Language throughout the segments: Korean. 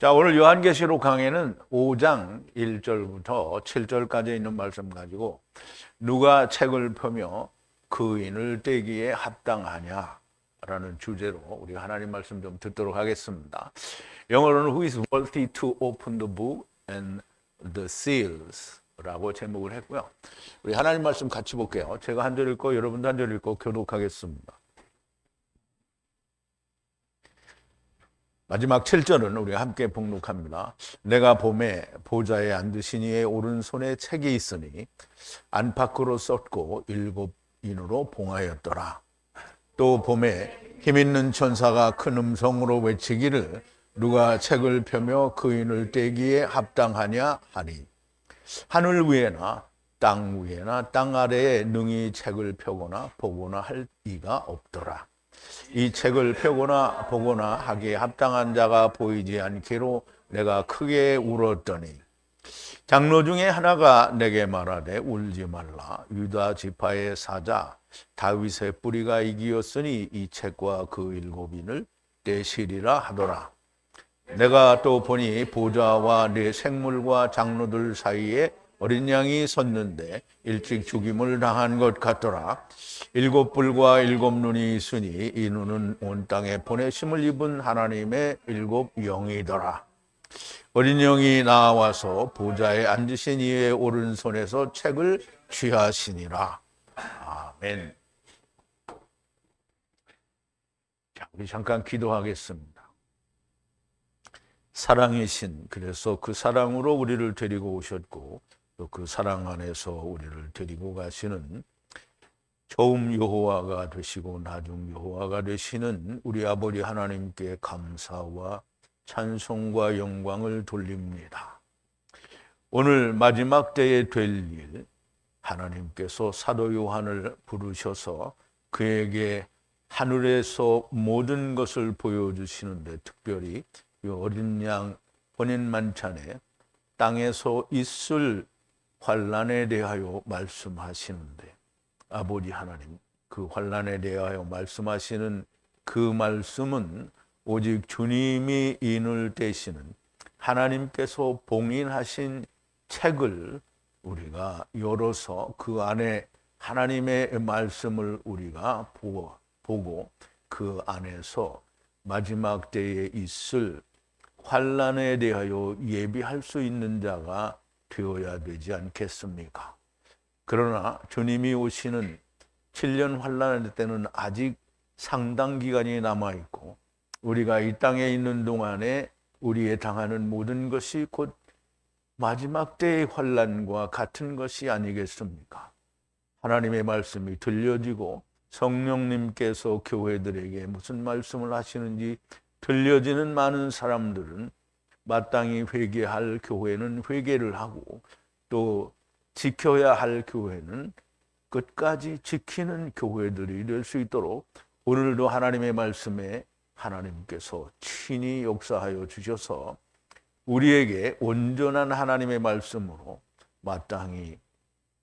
자, 오늘 요한계시록 강해는 5장 1절부터 7절까지 있는 말씀 가지고 누가 책을 펴며 그인을 떼기에 합당하냐라는 주제로 우리 하나님 말씀 좀 듣도록 하겠습니다. 영어로는 Who is worthy to open the book and the seals 라고 제목을 했고요. 우리 하나님 말씀 같이 볼게요. 제가 한 절 읽고 여러분도 한 절 읽고 교독하겠습니다. 마지막 7절은 우리가 함께 봉독합니다. 내가 봄에 보좌에 앉으신 이의 오른손에 책이 있으니 안팎으로 썼고 7인으로 봉하였더라. 또 봄에 힘있는 천사가 큰 음성으로 외치기를 누가 책을 펴며 그인을 떼기에 합당하냐 하니 하늘 위에나 땅 위에나 땅 아래에 능히 책을 펴거나 보거나 할 이가 없더라. 이 책을 펴거나 보거나 하기에 합당한 자가 보이지 않기로 내가 크게 울었더니 장로 중에 하나가 내게 말하되 울지 말라. 유다 지파의 사자 다윗의 뿌리가 이기었으니 이 책과 그 7인을 떼시리라 하더라. 내가 또 보니 보좌와 네 생물과 장로들 사이에 어린 양이 섰는데 일찍 죽임을 당한 것 같더라. 7뿔과 7눈이 있으니 이 눈은 온 땅에 보내심을 입은 하나님의 7영이더라. 어린 영이 나와서 보좌에 앉으신 이의 오른손에서 책을 취하시니라. 아멘. 자, 우리 잠깐 기도하겠습니다. 사랑이신, 그래서 그 사랑으로 우리를 데리고 오셨고 또 그 사랑 안에서 우리를 데리고 가시는 처음 여호와가 되시고 나중 여호와가 되시는 우리 아버지 하나님께 감사와 찬송과 영광을 돌립니다. 오늘 마지막 때에 될 일, 하나님께서 사도 요한을 부르셔서 그에게 하늘에서 모든 것을 보여주시는데 특별히 이 어린 양 혼인 만찬에 땅에서 있을 환난에 대하여 말씀하시는데 아버지 하나님, 그 환난에 대하여 말씀하시는 그 말씀은 오직 주님이 인을 떼시는 하나님께서 봉인하신 책을 우리가 열어서 그 안에 하나님의 말씀을 우리가 보고 그 안에서 마지막 때에 있을 환난에 대하여 예비할 수 있는 자가 되어야 되지 않겠습니까? 그러나 주님이 오시는 7년 환난의 때는 아직 상당 기간이 남아있고 우리가 이 땅에 있는 동안에 우리의 당하는 모든 것이 곧 마지막 때의 환난과 같은 것이 아니겠습니까? 하나님의 말씀이 들려지고 성령님께서 교회들에게 무슨 말씀을 하시는지 들려지는 많은 사람들은 마땅히 회개할 교회는 회개를 하고 또 지켜야 할 교회는 끝까지 지키는 교회들이 될 수 있도록 오늘도 하나님의 말씀에 하나님께서 친히 역사하여 주셔서 우리에게 온전한 하나님의 말씀으로 마땅히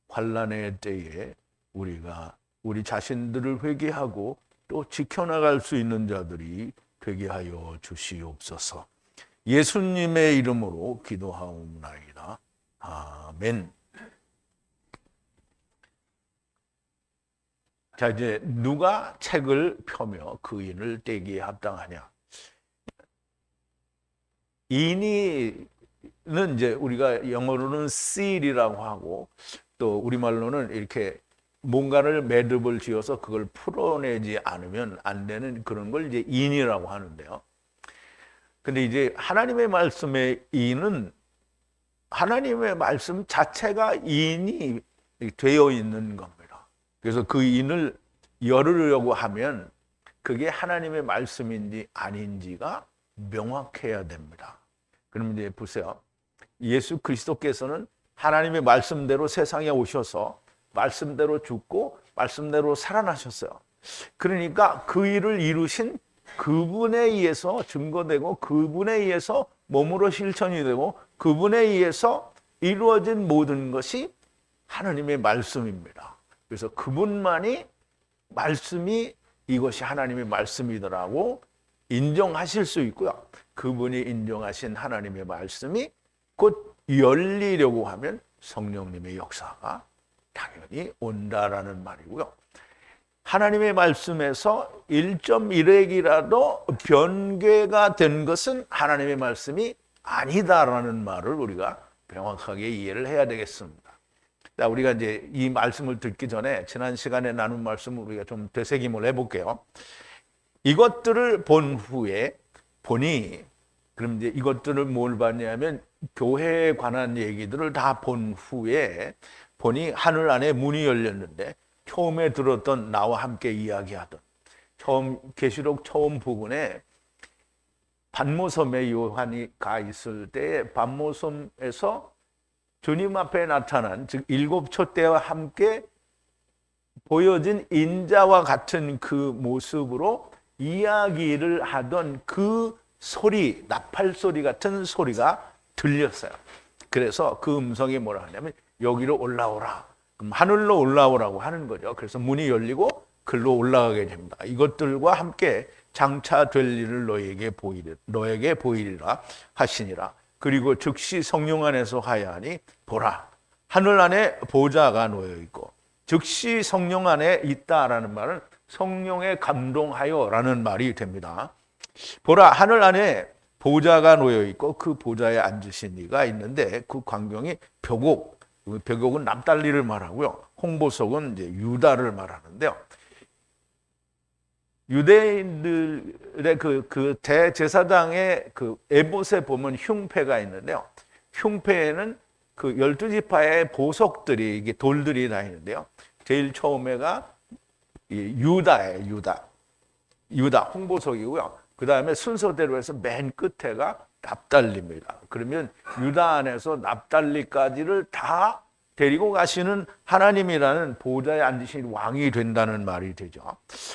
환난의 때에 우리가 우리 자신들을 회개하고 또 지켜나갈 수 있는 자들이 되게 하여 주시옵소서. 예수님의 이름으로 기도하옵나이다. 아멘. 자, 이제 누가 책을 펴며 그 인을 떼기에 합당하냐? 인이는 이제 우리가 영어로는 seal이라고 하고 또 우리말로는 이렇게 뭔가를 매듭을 지어서 그걸 풀어내지 않으면 안 되는 그런 걸 이제 인이라고 하는데요. 근데 이제 하나님의 말씀의 인은 하나님의 말씀 자체가 인이 되어 있는 겁니다. 그래서 그 인을 열으려고 하면 그게 하나님의 말씀인지 아닌지가 명확해야 됩니다. 그럼 이제 보세요. 예수 그리스도께서는 하나님의 말씀대로 세상에 오셔서 말씀대로 죽고 말씀대로 살아나셨어요. 그러니까 그 일을 이루신 그분에 의해서 증거되고 그분에 의해서 몸으로 실천이 되고 그분에 의해서 이루어진 모든 것이 하나님의 말씀입니다. 그래서 그분만이 말씀이 이것이 하나님의 말씀이더라고 인정하실 수 있고요. 그분이 인정하신 하나님의 말씀이 곧 열리려고 하면 성령님의 역사가 당연히 온다라는 말이고요. 하나님의 말씀에서 1.1핵이라도 변개가 된 것은 하나님의 말씀이 아니다라는 말을 우리가 명확하게 이해를 해야 되겠습니다. 우리가 이제 이 말씀을 듣기 전에 지난 시간에 나눈 말씀을 우리가 좀 되새김을 해볼게요. 이것들을 본 후에 보니, 그럼 이제 이것들을 뭘 봤냐면 교회에 관한 얘기들을 다 본 후에 보니 하늘 안에 문이 열렸는데, 처음에 들었던 나와 함께 이야기하던 계시록 처음 부분에 반모섬에 요한이 가 있을 때 반모섬에서 주님 앞에 나타난, 즉 일곱 촛대와 함께 보여진 인자와 같은 그 모습으로 이야기를 하던 그 소리, 나팔 소리 같은 소리가 들렸어요. 그래서 그 음성이 뭐라 하냐면 여기로 올라오라. 그럼 하늘로 올라오라고 하는 거죠. 그래서 문이 열리고 글로 올라가게 됩니다. 이것들과 함께 장차 될 일을 너에게 보이리라 하시니라. 그리고 즉시 성령 안에서 하야하니 보라, 하늘 안에 보좌가 놓여 있고, 즉시 성령 안에 있다라는 말은 성령에 감동하여라는 말이 됩니다. 보라, 하늘 안에 보좌가 놓여 있고 그 보좌에 앉으신 이가 있는데 그 광경이 벽옥은 납달리를 말하고요. 홍보석은 이제 유다를 말하는데요. 유대인들의 그 대제사장의 그 에봇에 보면 흉패가 있는데요. 흉패에는 그 12지파의 보석들이, 이게 돌들이 다 있는데요. 제일 처음에가 유다예요. 유다 홍보석이고요. 그 다음에 순서대로 해서 맨 끝에가 납달리입니다. 그러면 유다 안에서 납달리까지를 다 데리고 가시는 하나님이라는 보좌에 앉으신 왕이 된다는 말이 되죠.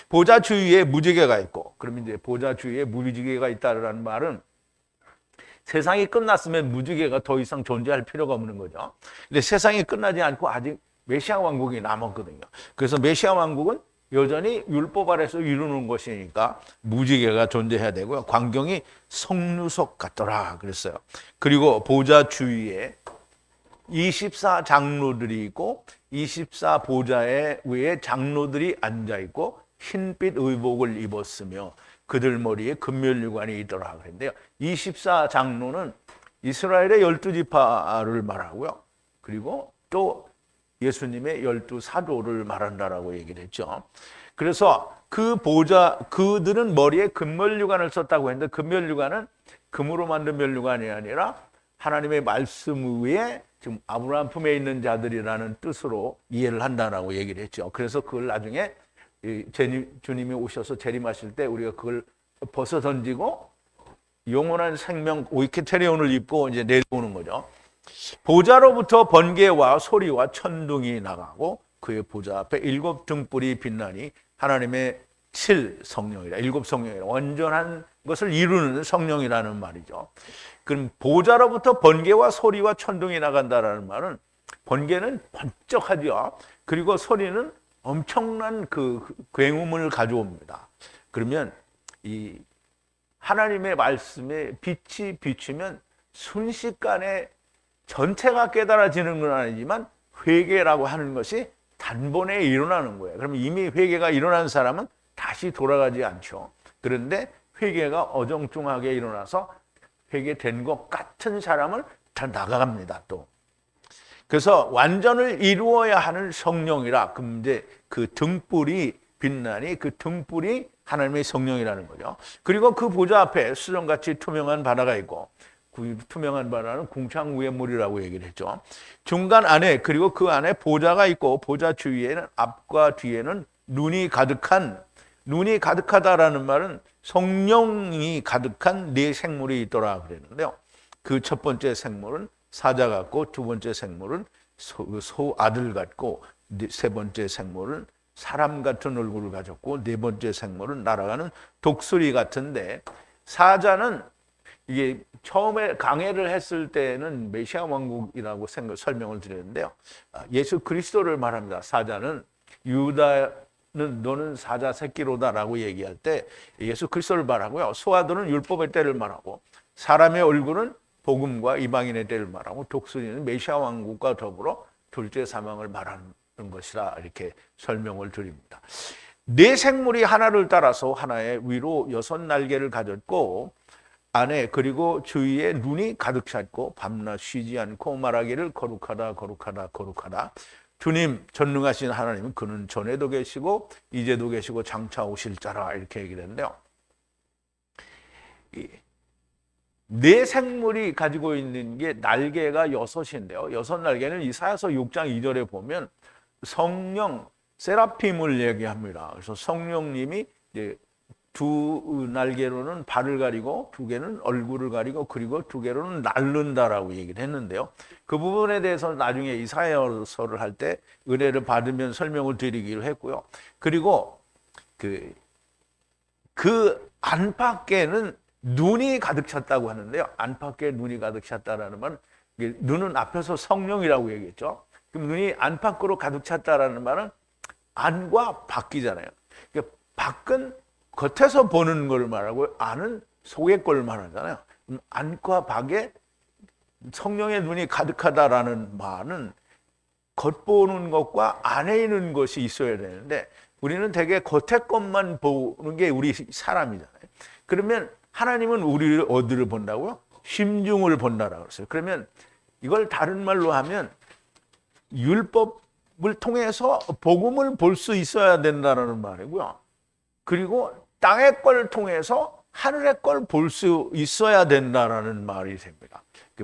보좌 주위에 무지개가 있고, 그러면 이제 보좌 주위에 무지개가 있다는 말은 세상이 끝났으면 무지개가 더 이상 존재할 필요가 없는 거죠. 근데 세상이 끝나지 않고 아직 메시아 왕국이 남았거든요. 그래서 메시아 왕국은 여전히 율법 아래서 이루는 것이니까 무지개가 존재해야 되고요. 광경이 성루석 같더라 그랬어요. 그리고 보좌 주위에 24 장로들이 있고 24 보좌의 위에 장로들이 앉아 있고 흰빛 의복을 입었으며 그들 머리에 금면류관이 있더라 그랬는데요. 24 장로는 이스라엘의 12지파를 말하고요. 그리고 또 예수님의 12사도를 말한다라고 얘기를 했죠. 그래서 그 그들은 머리에 금면류관을 썼다고 했는데, 금면류관은 금으로 만든 면류관이 아니라 하나님의 말씀 위에 지금 아브라함 품에 있는 자들이라는 뜻으로 이해를 한다라고 얘기를 했죠. 그래서 그걸 나중에 주님이 오셔서 재림하실 때 우리가 그걸 벗어 던지고 영원한 생명 오이케테리온을 입고 이제 내려오는 거죠. 보좌로부터 번개와 소리와 천둥이 나가고 그의 보좌 앞에 7 등불이 빛나니 하나님의 7 성령이라, 7 성령이라, 완전한 것을 이루는 성령이라는 말이죠. 그럼 보좌로부터 번개와 소리와 천둥이 나간다라는 말은, 번개는 번쩍하죠. 그리고 소리는 엄청난 그 굉음을 가져옵니다. 그러면 이 하나님의 말씀에 빛이 비추면 순식간에 전체가 깨달아지는 건 아니지만 회개라고 하는 것이 단번에 일어나는 거예요. 그러면 이미 회개가 일어난 사람은 다시 돌아가지 않죠. 그런데 회개가 어정쩡하게 일어나서 회개된 것 같은 사람을 다 나가갑니다. 또 그래서 완전을 이루어야 하는 성령이라, 그럼 이제 그 등불이 빛나니 그 등불이 하나님의 성령이라는 거죠. 그리고 그 보좌 앞에 수정같이 투명한 바다가 있고, 그 투명한 바다는 궁창 위의 물이라고 얘기를 했죠. 중간 안에, 그리고 그 안에 보좌가 있고 보좌 주위에는 앞과 뒤에는 눈이 가득하다라는 말은 성령이 가득한 네 생물이 있더라 그랬는데요. 그 첫 번째 생물은 사자 같고, 두 번째 생물은 소 아들 같고, 세 번째 생물은 사람 같은 얼굴을 가졌고, 네 번째 생물은 날아가는 독수리 같은데, 사자는 이게 처음에 강해를 했을 때는 메시아 왕국이라고 설명을 드렸는데요. 예수 그리스도를 말합니다. 사자는 유다 너는 사자 새끼로다라고 얘기할 때 예수 그리스도를 말하고요. 소아들은 율법의 때를 말하고 사람의 얼굴은 복음과 이방인의 때를 말하고 독수리는 메시아 왕국과 더불어 둘째 사망을 말하는 것이라 이렇게 설명을 드립니다. 네 생물이 하나를 따라서 하나의 위로 6날개를 가졌고 안에 그리고 주위에 눈이 가득 찼고 밤낮 쉬지 않고 말하기를 거룩하다 거룩하다 거룩하다. 주님 전능하신 하나님은 그는 전에도 계시고 이제도 계시고 장차 오실 자라 이렇게 얘기를 했는데요. 네 생물이 가지고 있는 게 날개가 6인데요. 6날개는 이사야서 6장 2절에 보면 성령 세라핌을 얘기합니다. 그래서 성령님이 이제 2날개로는 발을 가리고 2개는 얼굴을 가리고 그리고 2개로는 날른다라고 얘기를 했는데요. 그 부분에 대해서 나중에 이사야서를 할 때 은혜를 받으면 설명을 드리기로 했고요. 그리고 그 안팎에는 눈이 가득 찼다고 하는데요. 안팎에 눈이 가득 찼다라는 말은 눈은 앞에서 성령이라고 얘기했죠. 그럼 눈이 안팎으로 가득 찼다라는 말은 안과 밖이잖아요. 그러니까 밖은 겉에서 보는 걸 말하고 안은 속의 걸 말하잖아요. 안과 밖에 성령의 눈이 가득하다라는 말은 겉보는 것과 안에 있는 것이 있어야 되는데 우리는 되게 겉에 것만 보는 게 우리 사람이잖아요. 그러면 하나님은 우리를 어디를 본다고요? 심중을 본다라고 그랬어요. 그러면 이걸 다른 말로 하면 율법을 통해서 복음을 볼 수 있어야 된다는 말이고요. 그리고 땅의 걸 통해서 하늘의 걸 볼 수 있어야 된다는 말이 됩니다.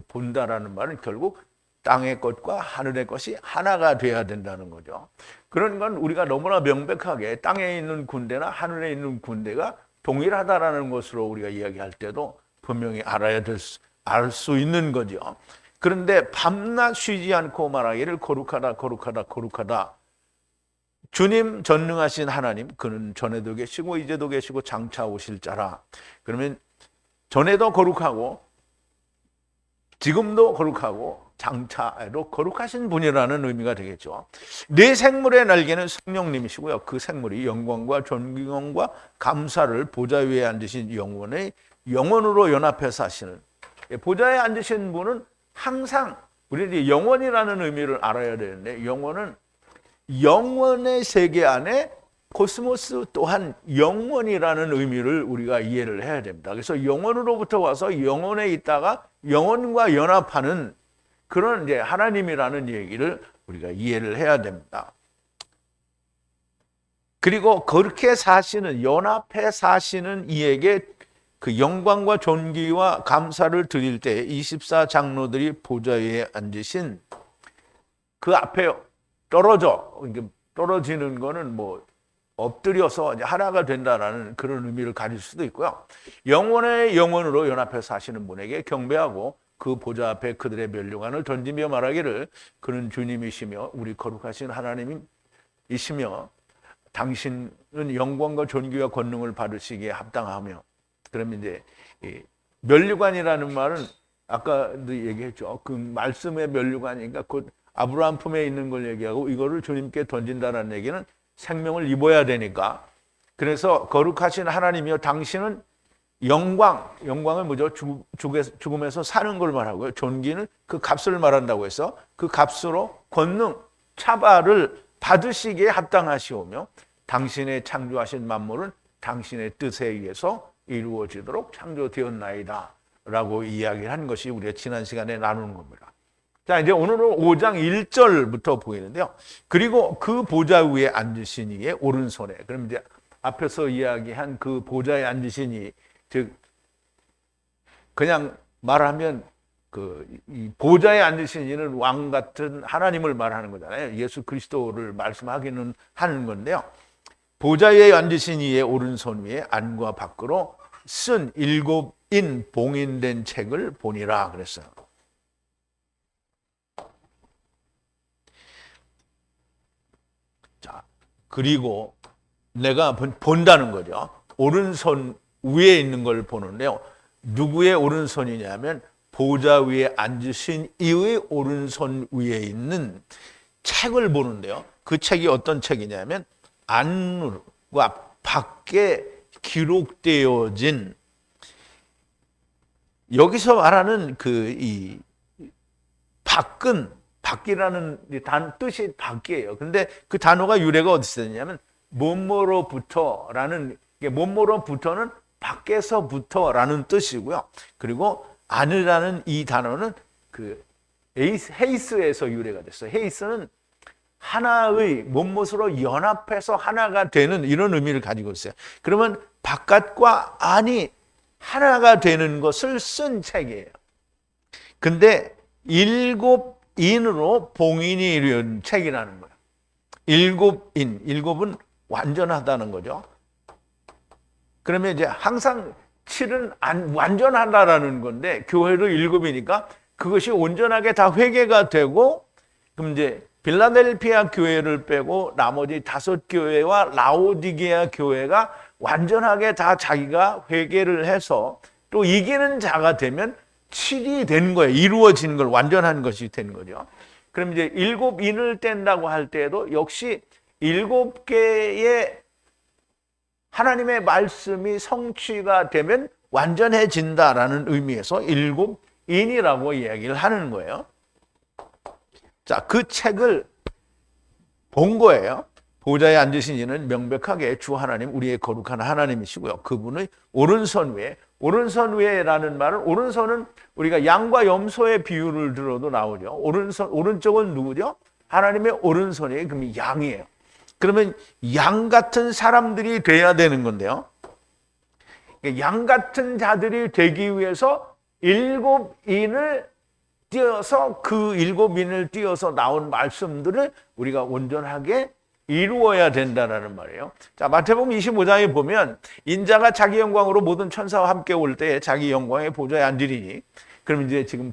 본다라는 말은 결국 땅의 것과 하늘의 것이 하나가 돼야 된다는 거죠. 그런 건 우리가 너무나 명백하게 땅에 있는 군대나 하늘에 있는 군대가 동일하다라는 것으로 우리가 이야기할 때도 분명히 알 수 있는 거죠. 그런데 밤낮 쉬지 않고 말하기를 거룩하다 거룩하다 거룩하다. 주님 전능하신 하나님 그는 전에도 계시고 이제도 계시고 장차 오실 자라. 그러면 전에도 거룩하고 지금도 거룩하고 장차에도 거룩하신 분이라는 의미가 되겠죠. 네 생물의 날개는 성령님이시고요. 그 생물이 영광과 존귀함과 감사를 보좌 위에 앉으신 영원으로 연합해 사시는 보좌에 앉으신 분은 항상 우리 영원이라는 의미를 알아야 되는데 영원은 영원의 세계 안에 코스모스 또한 영원이라는 의미를 우리가 이해를 해야 됩니다. 그래서 영원으로부터 와서 영원에 있다가 영원과 연합하는 그런 이제 하나님이라는 얘기를 우리가 이해를 해야 됩니다. 그리고 그렇게 사시는 연합해 사시는 이에게 그 영광과 존귀와 감사를 드릴 때 24장로들이 보좌 위에 앉으신 그 앞에 떨어지는 거는 뭐 엎드려서 하나가 된다라는 그런 의미를 가질 수도 있고요. 영원의 영원으로 연합해 사시는 분에게 경배하고 그 보좌 앞에 그들의 면류관을 던지며 말하기를 그는 주님이시며 우리 거룩하신 하나님이시며 당신은 영광과 존귀와 권능을 받으시기에 합당하며. 그러면 이제 면류관이라는 말은 아까도 얘기했죠. 그 말씀의 면류관이니까 곧 아브라함 품에 있는 걸 얘기하고 이거를 주님께 던진다는 얘기는 생명을 입어야 되니까. 그래서 거룩하신 하나님이여 당신은 영광은 뭐죠? 죽음에서 사는 걸 말하고요. 존귀는 그 값을 말한다고 해서 그 값으로 권능, 차발을 받으시기에 합당하시오며 당신의 창조하신 만물은 당신의 뜻에 의해서 이루어지도록 창조되었나이다 라고 이야기한 것이 우리가 지난 시간에 나누는 겁니다. 자, 이제 오늘은 5장 1절부터 보이는데요. 그리고 그 보좌 위에 앉으신 이의 오른손에, 그럼 이제 앞에서 이야기한 그 보좌에 앉으신 이, 즉 그냥 말하면 이 보좌에 앉으신 이는 왕 같은 하나님을 말하는 거잖아요. 예수 그리스도를 말씀하기는 하는 건데요. 보좌 위에 앉으신 이의 오른손 위에 안과 밖으로 쓴 7인 봉인된 책을 보니라 그랬어요. 자, 그리고 내가 본다는 거죠. 오른손 위에 있는 걸 보는데요. 누구의 오른손이냐면 보좌 위에 앉으신 이의 오른손 위에 있는 책을 보는데요. 그 책이 어떤 책이냐면 안과 밖에 기록되어진 여기서 말하는 이 밖이라는 뜻이 밖이에요. 근데 그 단어가 유래가 어디서 되냐면 뭐뭐로부터라는 뭐뭐로부터는 밖에서부터라는 뜻이고요. 그리고 안이라는 이 단어는 그 헤이스에서 유래가 됐어요. 헤이스는 하나의 몸못으로 연합해서 하나가 되는 이런 의미를 가지고 있어요. 그러면 바깥과 안이 하나가 되는 것을 쓴 책이에요. 근데 7인으로 봉인이 이룬 책이라는 거예요. 7은 완전하다는 거죠. 그러면 이제 항상 7은 완전하다라는 건데 교회도 7이니까 그것이 온전하게 다 회개가 되고, 그럼 이제 빌라델피아 교회를 빼고 나머지 5교회와 라오디게아 교회가 완전하게 다 자기가 회개를 해서 또 이기는 자가 되면 7이 된 거예요. 이루어진 걸 완전한 것이 된 거죠. 그럼 이제 7인을 뗀다고 할 때에도 역시 7개의 하나님의 말씀이 성취가 되면 완전해진다라는 의미에서 7인이라고 이야기를 하는 거예요. 자, 그 책을 본 거예요. 보좌에 앉으신 이는 명백하게 주 하나님, 우리의 거룩한 하나님이시고요. 그분의 오른손 위에라는 말은, 오른손은 우리가 양과 염소의 비유를 들어도 나오죠. 오른쪽은 누구죠? 하나님의 오른손이 그럼 양이에요. 그러면 양 같은 사람들이 돼야 되는 건데요. 양 같은 자들이 되기 위해서 7인을 띄어서 그 7인을 띄어서 나온 말씀들을 우리가 온전하게 이루어야 된다는 말이에요. 자, 마태복음 25장에 보면 인자가 자기 영광으로 모든 천사와 함께 올 때 자기 영광의 보좌에 앉으리니, 그럼 이제 지금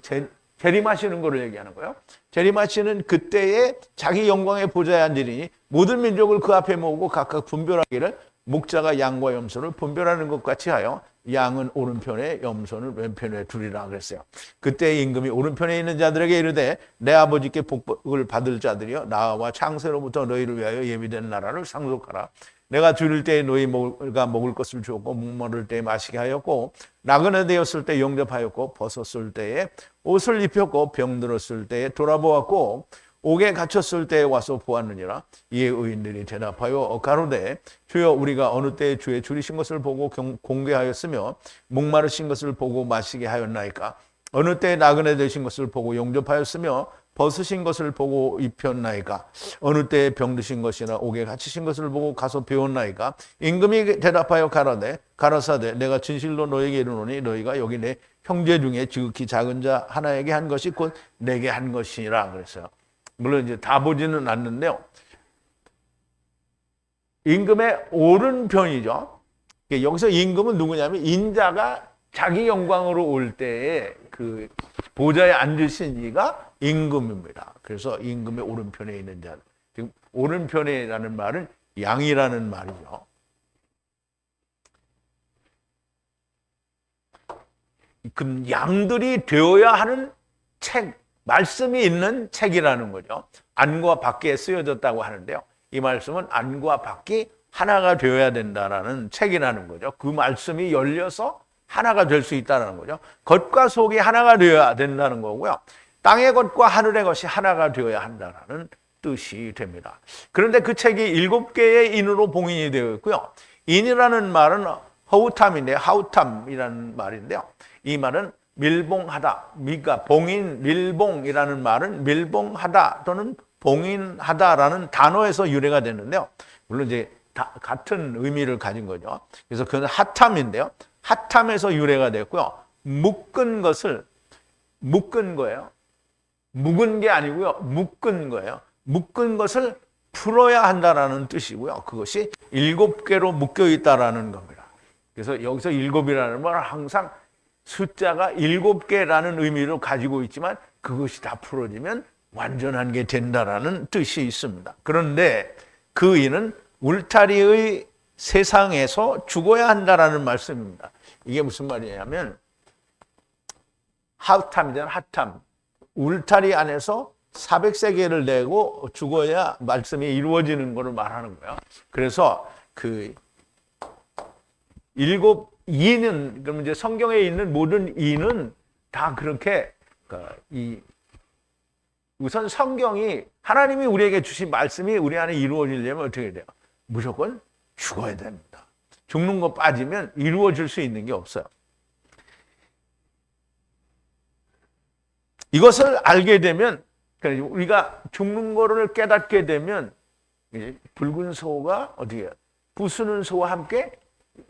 재림하시는 거를 얘기하는 거예요. 재림하시는 그때에 자기 영광의 보좌에 앉으리니 모든 민족을 그 앞에 모으고 각각 분별하기를 목자가 양과 염소를 분별하는 것 같이 하여 양은 오른편에 염소는 왼편에 두리라 그랬어요. 그때 임금이 오른편에 있는 자들에게 이르되 내 아버지께 복을 받을 자들이여 나와 창세로부터 너희를 위하여 예비된 나라를 상속하라. 내가 줄일 때에 너희가 먹을 것을 주었고 목마를 때에 마시게 하였고 나그네 되었을 때 영접하였고 벗었을 때에 옷을 입혔고 병들었을 때에 돌아보았고 옥에 갇혔을 때에 와서 보았느니라. 이에 의인들이 대답하여 가로되 주여 우리가 어느 때에 주의 줄이신 것을 보고 공개하였으며 목마르신 것을 보고 마시게 하였나이까. 어느 때에 나그네 되신 것을 보고 영접하였으며 벗으신 것을 보고 입혔나이까. 어느 때에 병드신 것이나 옥에 갇히신 것을 보고 가서 배웠나이까. 임금이 대답하여 가라사대 내가 진실로 너에게 이르노니 너희가 여기 내 형제 중에 지극히 작은 자 하나에게 한 것이 곧 내게 한 것이라 그랬어요. 물론 이제 다 보지는 않는데요. 임금의 오른편이죠. 여기서 임금은 누구냐면 인자가 자기 영광으로 올 때에 그 보좌에 앉으신 이가 임금입니다. 그래서 임금의 오른편에 있는 자, 지금 오른편에라는 말은 양이라는 말이죠. 그 양들이 되어야 하는 책, 말씀이 있는 책이라는 거죠. 안과 밖에 쓰여졌다고 하는데요. 이 말씀은 안과 밖이 하나가 되어야 된다는 책이라는 거죠. 그 말씀이 열려서 하나가 될 수 있다는 거죠. 겉과 속이 하나가 되어야 된다는 거고요. 땅의 것과 하늘의 것이 하나가 되어야 한다는 뜻이 됩니다. 그런데 그 책이 7개의 인으로 봉인이 되어 있고요. 인이라는 말은 허우탐인데 하우탐이라는 말인데요. 이 말은 밀봉하다, 그러니까 봉인, 밀봉이라는 말은 밀봉하다 또는 봉인하다라는 단어에서 유래가 되는데요. 물론 이제 다 같은 의미를 가진 거죠. 그래서 그건 하탐인데요. 하탐에서 유래가 됐고요. 묶은 것을 묶은 거예요. 묵은 게 아니고요. 묶은 거예요. 묶은 것을 풀어야 한다라는 뜻이고요. 그것이 7개로 묶여 있다라는 겁니다. 그래서 여기서 7이라는 말은 항상 숫자가 7개라는 의미를 가지고 있지만 그것이 다 풀어지면 완전한 게 된다라는 뜻이 있습니다. 그런데 그 이는 울타리의 세상에서 죽어야 한다라는 말씀입니다. 이게 무슨 말이냐면 하탐이잖아요. 하탐. 울타리 안에서 400세겔을 내고 죽어야 말씀이 이루어지는 것을 말하는 거예요. 그래서 그 일곱 이는, 그럼 이제 성경에 있는 모든 이는 다 그렇게 우선 성경이 하나님이 우리에게 주신 말씀이 우리 안에 이루어지려면 어떻게 돼요? 무조건 죽어야 됩니다. 죽는 거 빠지면 이루어질 수 있는 게 없어요. 이것을 알게 되면, 우리가 죽는 거를 깨닫게 되면 붉은 소가 어떻게 해요? 부수는 소와 함께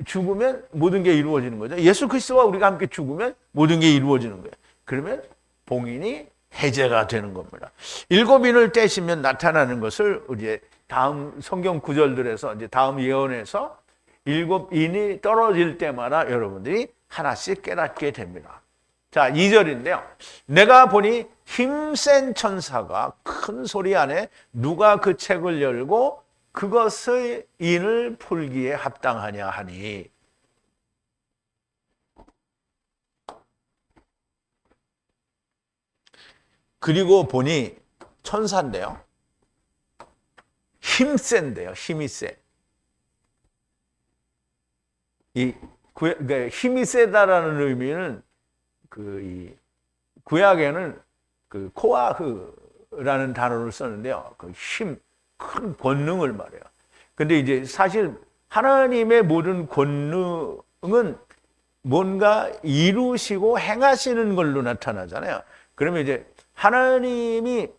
죽으면 모든 게 이루어지는 거죠. 예수 그리스도와 우리가 함께 죽으면 모든 게 이루어지는 거예요. 그러면 봉인이 해제가 되는 겁니다. 일곱 인을 떼시면 나타나는 것을 이제 다음 성경 구절들에서, 이제 다음 예언에서 일곱 인이 떨어질 때마다 여러분들이 하나씩 깨닫게 됩니다. 자, 2절인데요. 내가 보니 힘센 천사가 큰 소리 안에 누가 그 책을 열고 그것의 인을 풀기에 합당하냐 하니. 그리고 보니 천사인데요. 힘센데요. 힘이 세. 그러니까 힘이 세다라는 의미는 이 구약에는 그 코아흐라는 단어를 썼는데요. 그 힘, 큰 권능을 말해요. 근데 이제 사실 하나님의 모든 권능은 뭔가 이루시고 행하시는 걸로 나타나잖아요. 그러면 이제 하나님이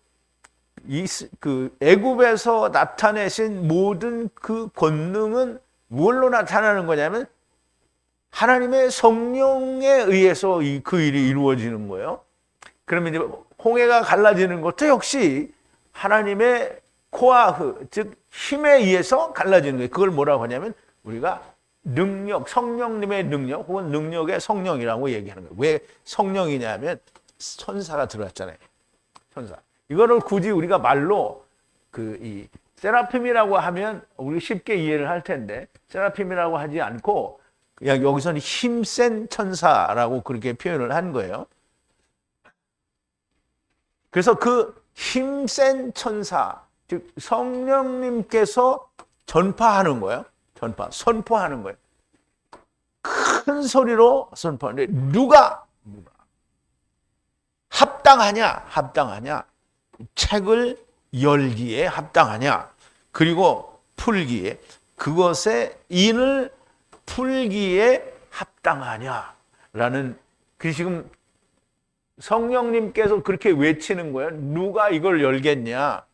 그 애굽에서 나타내신 모든 그 권능은 뭘로 나타나는 거냐면 하나님의 성령에 의해서 그 일이 이루어지는 거예요. 그러면 이제 홍해가 갈라지는 것도 역시 하나님의 코아흐, 즉 힘에 의해서 갈라지는 거예요. 그걸 뭐라고 하냐면 우리가 능력, 성령님의 능력 혹은 능력의 성령이라고 얘기하는 거예요. 왜 성령이냐면 천사가 들어왔잖아요. 천사. 이거를 굳이 우리가 말로 이 세라핌이라고 하면 우리 쉽게 이해를 할 텐데 세라핌이라고 하지 않고 그냥 여기서는 힘센 천사라고 그렇게 표현을 한 거예요. 그래서 그 힘센 천사, 즉 성령님께서 전파하는 거예요. 선포하는 거예요. 큰 소리로 선포하는데 누가 합당하냐? 책을 열기에 합당하냐? 그리고 풀기에, 그것의 인을 풀기에 합당하냐라는, 그 지금 성령님께서 그렇게 외치는 거예요. 누가 이걸 열겠냐?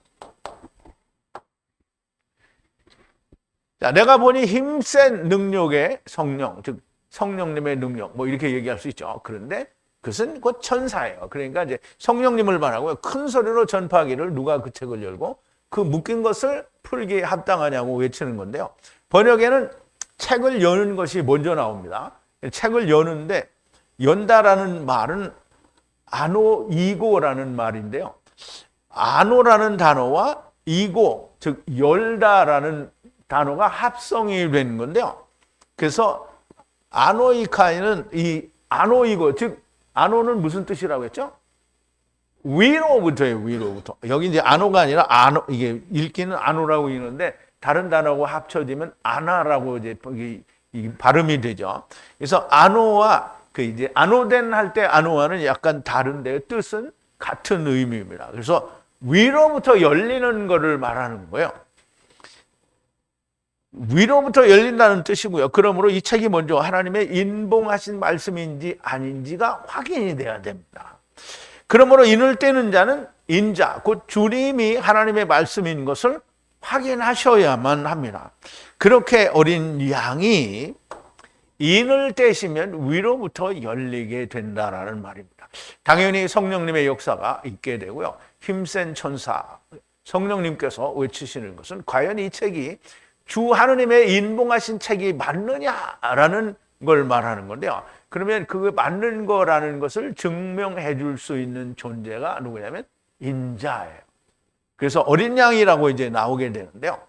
자, 내가 보니 힘센 능력의 성령, 즉 성령님의 능력, 뭐 이렇게 얘기할 수 있죠. 그런데 그것은 곧 천사예요. 그러니까 이제 성령님을 말하고요. 큰 소리로 전파하기를 누가 그 책을 열고 그 묶인 것을 풀기에 합당하냐고 외치는 건데요. 번역에는 책을 여는 것이 먼저 나옵니다. 책을 여는데 연다라는 말은 아노이고라는 말인데요. 아노라는 단어와 이고, 즉 열다라는 단어가 합성이 된 건데요. 그래서 아노이카이는 이 아노이고, 즉 아노는 무슨 뜻이라고 했죠? 위로부터예요. 위로부터. 여기 이제 아노가 아니라 아노, 이게 읽기는 아노라고 읽는데 다른 단어하고 합쳐지면 아나라고 이제 이 발음이 되죠. 그래서 아노와 이제 아노덴 할 때 아노와는 약간 다른데 뜻은 같은 의미입니다. 그래서 위로부터 열리는 것을 말하는 거예요. 위로부터 열린다는 뜻이고요. 그러므로 이 책이 먼저 하나님의 인봉하신 말씀인지 아닌지가 확인이 돼야 됩니다. 그러므로 인을 떼는 자는 인자, 곧 주님이 하나님의 말씀인 것을 확인하셔야만 합니다. 그렇게 어린 양이 인을 떼시면 위로부터 열리게 된다라는 말입니다. 당연히 성령님의 역사가 있게 되고요. 힘센 천사, 성령님께서 외치시는 것은 과연 이 책이 주 하느님의 인봉하신 책이 맞느냐라는 걸 말하는 건데요. 그러면 그 맞는 거라는 것을 증명해 줄 수 있는 존재가 누구냐면 인자예요. 그래서 어린 양이라고 이제 나오게 되는데요.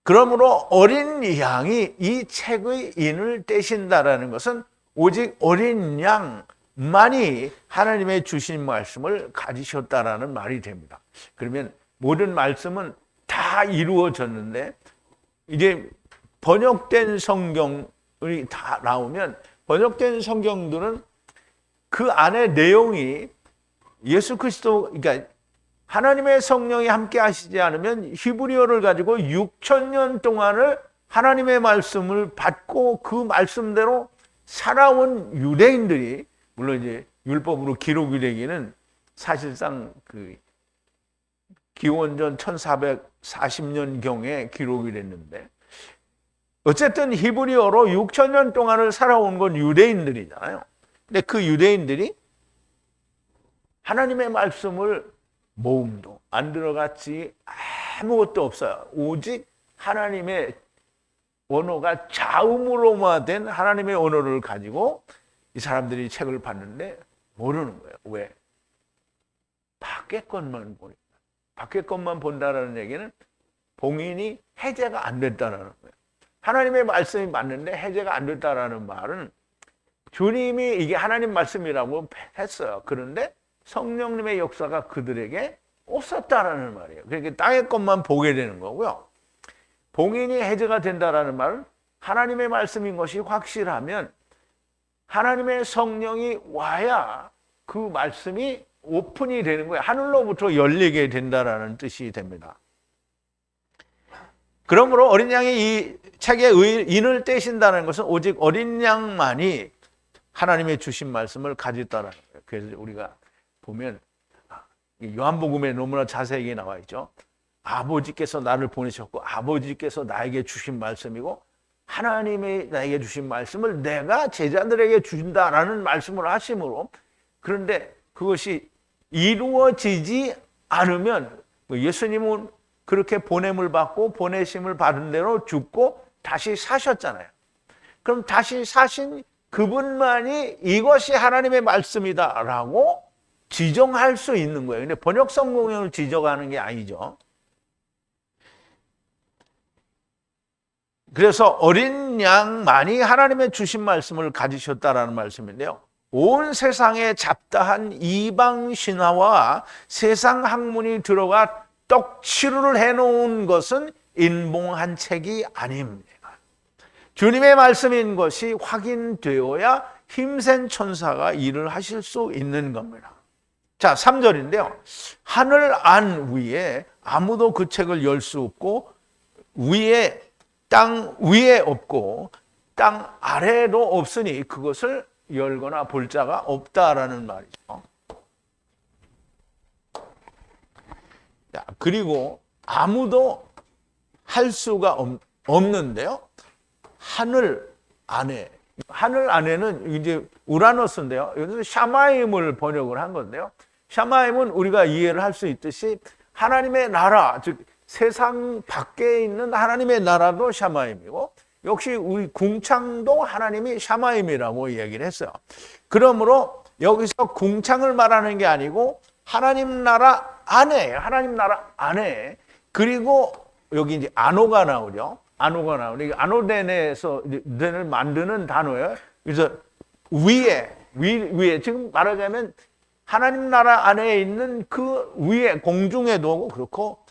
그러므로 어린 양이 이 책의 인을 떼신다라는 것은 오직 어린 양, 만이 하나님의 주신 말씀을 가지셨다라는 말이 됩니다. 그러면 모든 말씀은 다 이루어졌는데 이제 번역된 성경이 다 나오면 번역된 성경들은 그 안에 내용이 예수 그리스도, 그러니까 하나님의 성령이 함께 하시지 않으면 히브리어를 가지고 6,000년 동안을 하나님의 말씀을 받고 그 말씀대로 살아온 유대인들이, 물론 이제 율법으로 기록이 되기는 사실상 그 기원전 1440년경에 기록이 됐는데, 어쨌든 히브리어로 6,000년 동안을 살아온 건 유대인들이잖아요. 근데 그 유대인들이 하나님의 말씀을 모음도 안 들어갔지 아무것도 없어요. 오직 하나님의 언어가 자음으로만 된 하나님의 언어를 가지고 이 사람들이 책을 봤는데 모르는 거예요. 왜? 밖에 것만 보니까. 밖에 것만 본다라는 얘기는 봉인이 해제가 안 됐다라는 거예요. 하나님의 말씀이 맞는데 해제가 안 됐다라는 말은 주님이 이게 하나님 말씀이라고 했어요. 그런데 성령님의 역사가 그들에게 없었다라는 말이에요. 그러니까 땅의 것만 보게 되는 거고요. 봉인이 해제가 된다라는 말은 하나님의 말씀인 것이 확실하면 하나님의 성령이 와야 그 말씀이 오픈이 되는 거예요. 하늘로부터 열리게 된다라는 뜻이 됩니다. 그러므로 어린 양이 이 책의 인을 떼신다는 것은 오직 어린 양만이 하나님의 주신 말씀을 가졌다는 거예요. 그래서 우리가 보면 요한복음에 너무나 자세하게 나와 있죠. 아버지께서 나를 보내셨고 아버지께서 나에게 주신 말씀이고 하나님이 나에게 주신 말씀을 내가 제자들에게 준다라는 말씀을 하심으로, 그런데 그것이 이루어지지 않으면 예수님은 그렇게 보냄을 받고 보내심을 받은 대로 죽고 다시 사셨잖아요. 그럼 다시 사신 그분만이 이것이 하나님의 말씀이다라고 지정할 수 있는 거예요. 근데 번역 성경을 지정하는 게 아니죠. 그래서 어린 양만이 하나님의 주신 말씀을 가지셨다라는 말씀인데요. 온 세상에 잡다한 이방 신화와 세상 학문이 들어가 떡치루를 해놓은 것은 인봉한 책이 아닙니다. 주님의 말씀인 것이 확인되어야 힘센 천사가 일을 하실 수 있는 겁니다. 자, 3절인데요. 하늘 안 위에 아무도 그 책을 열 수 없고 땅 위에 없고 땅 아래에도 없으니 그것을 열거나 볼 자가 없다라는 말이죠. 자, 그리고 아무도 할 수가 없는데요. 하늘 안에는 이제 우라노스인데요. 여기서 샤마임을 번역을 한 건데요. 샤마임은 우리가 이해를 할 수 있듯이 하나님의 나라, 즉 세상 밖에 있는 하나님의 나라도 샤마임이고, 역시 우리 궁창도 하나님이 샤마임이라고 얘기를 했어요. 그러므로 여기서 궁창을 말하는 게 아니고 하나님 나라 안에, 하나님 나라 안에, 그리고 여기 이제 아노가 나오죠. 아노가 나오죠. 아노덴에서 덴을 만드는 단어예요. 그래서 위에 지금 말하자면 하나님 나라 안에 있는 그 위에, 공중에도 그렇고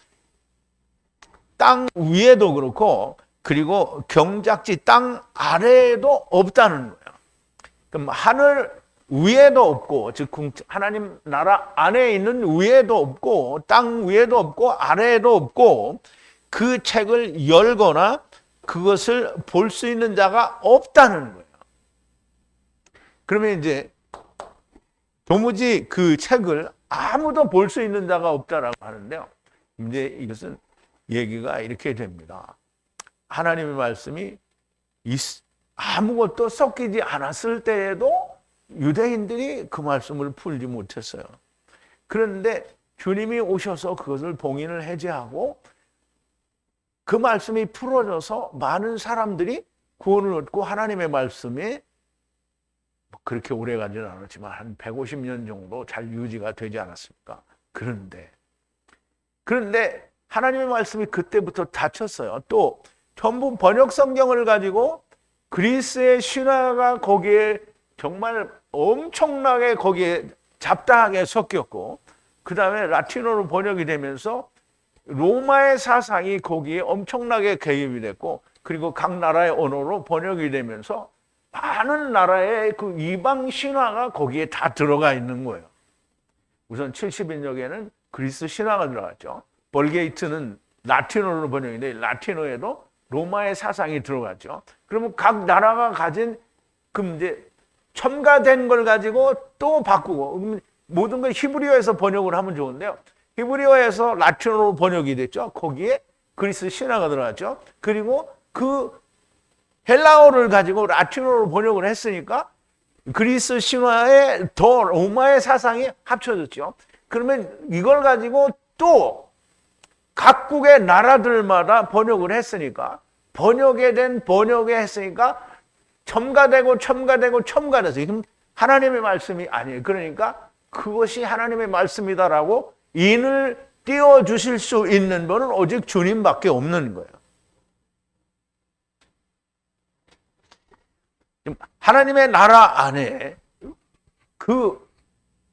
땅 위에도 그렇고, 그리고 경작지 땅 아래에도 없다는 거예요. 그럼 하늘 위에도 없고, 즉 하나님 나라 안에 있는 위에도 없고 땅 위에도 없고 아래에도 없고, 그 책을 열거나 그것을 볼 수 있는 자가 없다는 거예요. 그러면 이제 도무지 그 책을 아무도 볼 수 있는 자가 없다라고 하는데요. 이제 이것은 얘기가 이렇게 됩니다. 하나님의 말씀이 아무것도 섞이지 않았을 때에도 유대인들이 그 말씀을 풀지 못했어요. 그런데 주님이 오셔서 그것을 봉인을 해제하고 그 말씀이 풀어져서 많은 사람들이 구원을 얻고 하나님의 말씀이 그렇게 오래 가지는 않았지만 한 150년 정도 잘 유지가 되지 않았습니까? 그런데 하나님의 말씀이 그때부터 닫혔어요. 또 전부 번역 성경을 가지고 그리스의 신화가 거기에 정말 엄청나게 거기에 잡다하게 섞였고, 그 다음에 라틴어로 번역이 되면서 로마의 사상이 거기에 엄청나게 개입이 됐고, 그리고 각 나라의 언어로 번역이 되면서 많은 나라의 그 이방 신화가 거기에 다 들어가 있는 거예요. 우선 70인역에는 그리스 신화가 들어갔죠. 벌게이트는 라틴어로 번역인데 라틴어에도 로마의 사상이 들어갔죠. 그러면 각 나라가 가진 그럼 이제 첨가된 걸 가지고 또 바꾸고, 모든 걸 히브리어에서 번역을 하면 좋은데요. 히브리어에서 라틴어로 번역이 됐죠. 거기에 그리스 신화가 들어갔죠. 그리고 그 헬라어를 가지고 라틴어로 번역을 했으니까 그리스 신화에 더 로마의 사상이 합쳐졌죠. 그러면 이걸 가지고 또 각국의 나라들마다 번역을 했으니까, 번역에 했으니까 첨가되고 첨가돼서 그럼 하나님의 말씀이 아니에요. 그러니까 그것이 하나님의 말씀이다라고 인을 띄워주실 수 있는 분은 오직 주님밖에 없는 거예요. 하나님의 나라 안에 그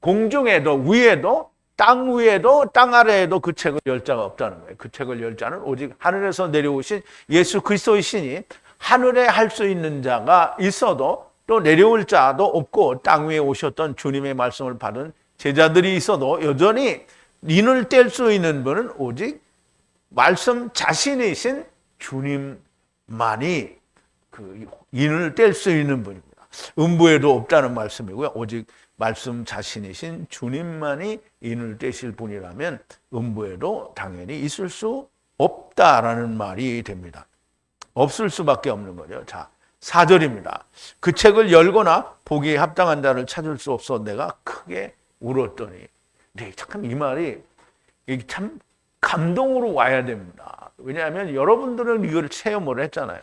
공중에도 위에도 땅 위에도 땅 아래에도 그 책을 열 자가 없다는 거예요. 그 책을 열 자는 오직 하늘에서 내려오신 예수 그리스도의 신이, 하늘에 할 수 있는 자가 있어도 또 내려올 자도 없고, 땅 위에 오셨던 주님의 말씀을 받은 제자들이 있어도 여전히 인을 뗄 수 있는 분은 오직 말씀 자신이신 주님만이 그 인을 뗄 수 있는 분입니다. 음부에도 없다는 말씀이고요. 오직 말씀 자신이신 주님만이 인을 떼실 분이라면 음부에도 당연히 있을 수 없다라는 말이 됩니다. 없을 수밖에 없는 거죠. 자, 4절입니다. 그 책을 열거나 보기에 합당한 자를 찾을 수 없어 내가 크게 울었더니. 네, 참 이 말이 참 감동으로 와야 됩니다. 왜냐하면 여러분들은 이걸 체험을 했잖아요.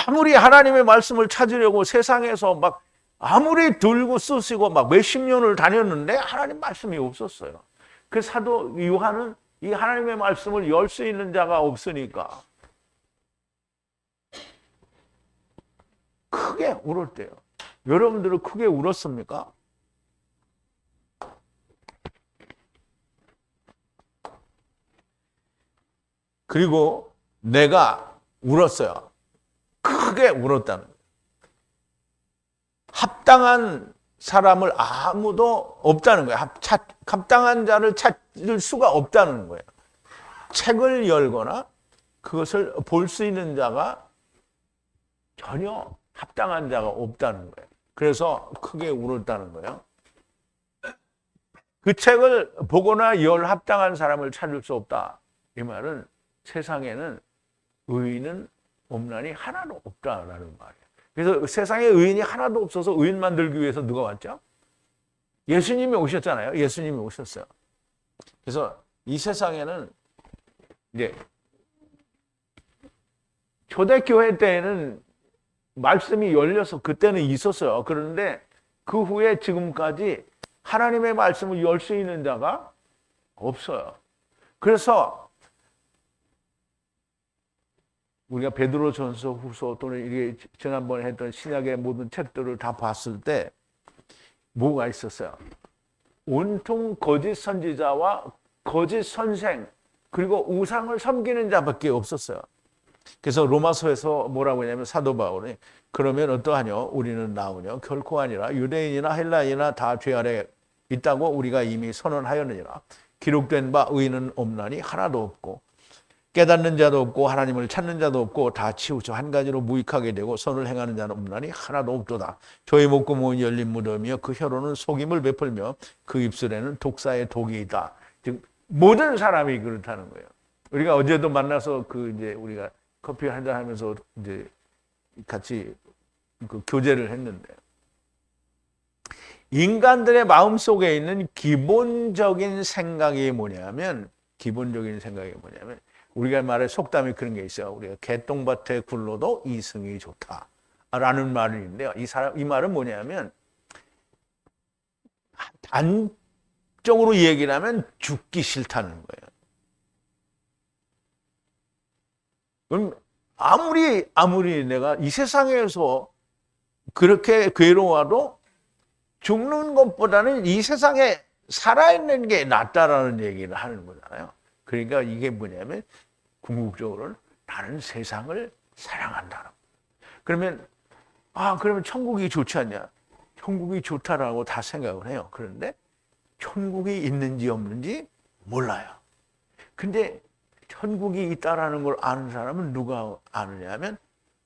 아무리 하나님의 말씀을 찾으려고 세상에서 막 아무리 들고 쓰시고 막 몇십 년을 다녔는데 하나님 말씀이 없었어요. 그 사도 요한은 이 하나님의 말씀을 열 수 있는 자가 없으니까 크게 울었대요. 여러분들은 크게 울었습니까? 그리고 내가 울었어요. 크게 울었다는 거예요. 합당한 사람을 아무도 없다는 거예요. 합당한 자를 찾을 수가 없다는 거예요. 책을 열거나 그것을 볼 수 있는 자가 전혀 합당한 자가 없다는 거예요. 그래서 크게 울었다는 거예요. 그 책을 보거나 열 합당한 사람을 찾을 수 없다. 이 말은 세상에는 의인은 없나니 하나도 없다라는 말이에요. 그래서 세상에 의인이 하나도 없어서 의인 만들기 위해서 누가 왔죠? 예수님이 오셨잖아요. 예수님이 오셨어요. 그래서 이 세상에는 이제 초대교회 때에는 말씀이 열려서 그때는 있었어요. 그런데 그 후에 지금까지 하나님의 말씀을 열 수 있는 자가 없어요. 그래서 우리가 베드로전서, 후서 또는 이게 지난번에 했던 신약의 모든 책들을 다 봤을 때 뭐가 있었어요? 온통 거짓 선지자와 거짓 선생, 그리고 우상을 섬기는 자밖에 없었어요. 그래서 로마서에서 뭐라고 하냐면 사도 바울이 그러면 어떠하뇨? 우리는 나오뇨? 결코 아니라 유대인이나 헬라인이나 다 죄 아래 있다고 우리가 이미 선언하였느니라. 기록된 바 의인은 없나니 하나도 없고 깨닫는 자도 없고 하나님을 찾는 자도 없고 다 치우쳐 한 가지로 무익하게 되고 선을 행하는 자는 없나니 하나도 없도다. 저희 목구멍은 열린 무덤이요 그 혀로는 속임을 베풀며 그 입술에는 독사의 독이 있다. 즉 모든 사람이 그렇다는 거예요. 우리가 어제도 만나서 그 이제 우리가 커피 한잔 하면서 이제 같이 그 교제를 했는데 인간들의 마음 속에 있는 기본적인 생각이 뭐냐면 우리가 말해 속담이 그런 게 있어요. 우리가 개똥밭에 굴러도 이승이 좋다라는 말이 있는데요. 이 말은 뭐냐면 단적으로 얘기를 하면 죽기 싫다는 거예요. 그럼 아무리 내가 이 세상에서 그렇게 괴로워도 죽는 것보다는 이 세상에 살아있는 게 낫다라는 얘기를 하는 거잖아요. 그러니까 이게 뭐냐면 궁극적으로는 나는 세상을 사랑한다. 그러면 그러면 천국이 좋지 않냐? 천국이 좋다라고 다 생각을 해요. 그런데 천국이 있는지 없는지 몰라요. 근데 천국이 있다라는 걸 아는 사람은 누가 아느냐면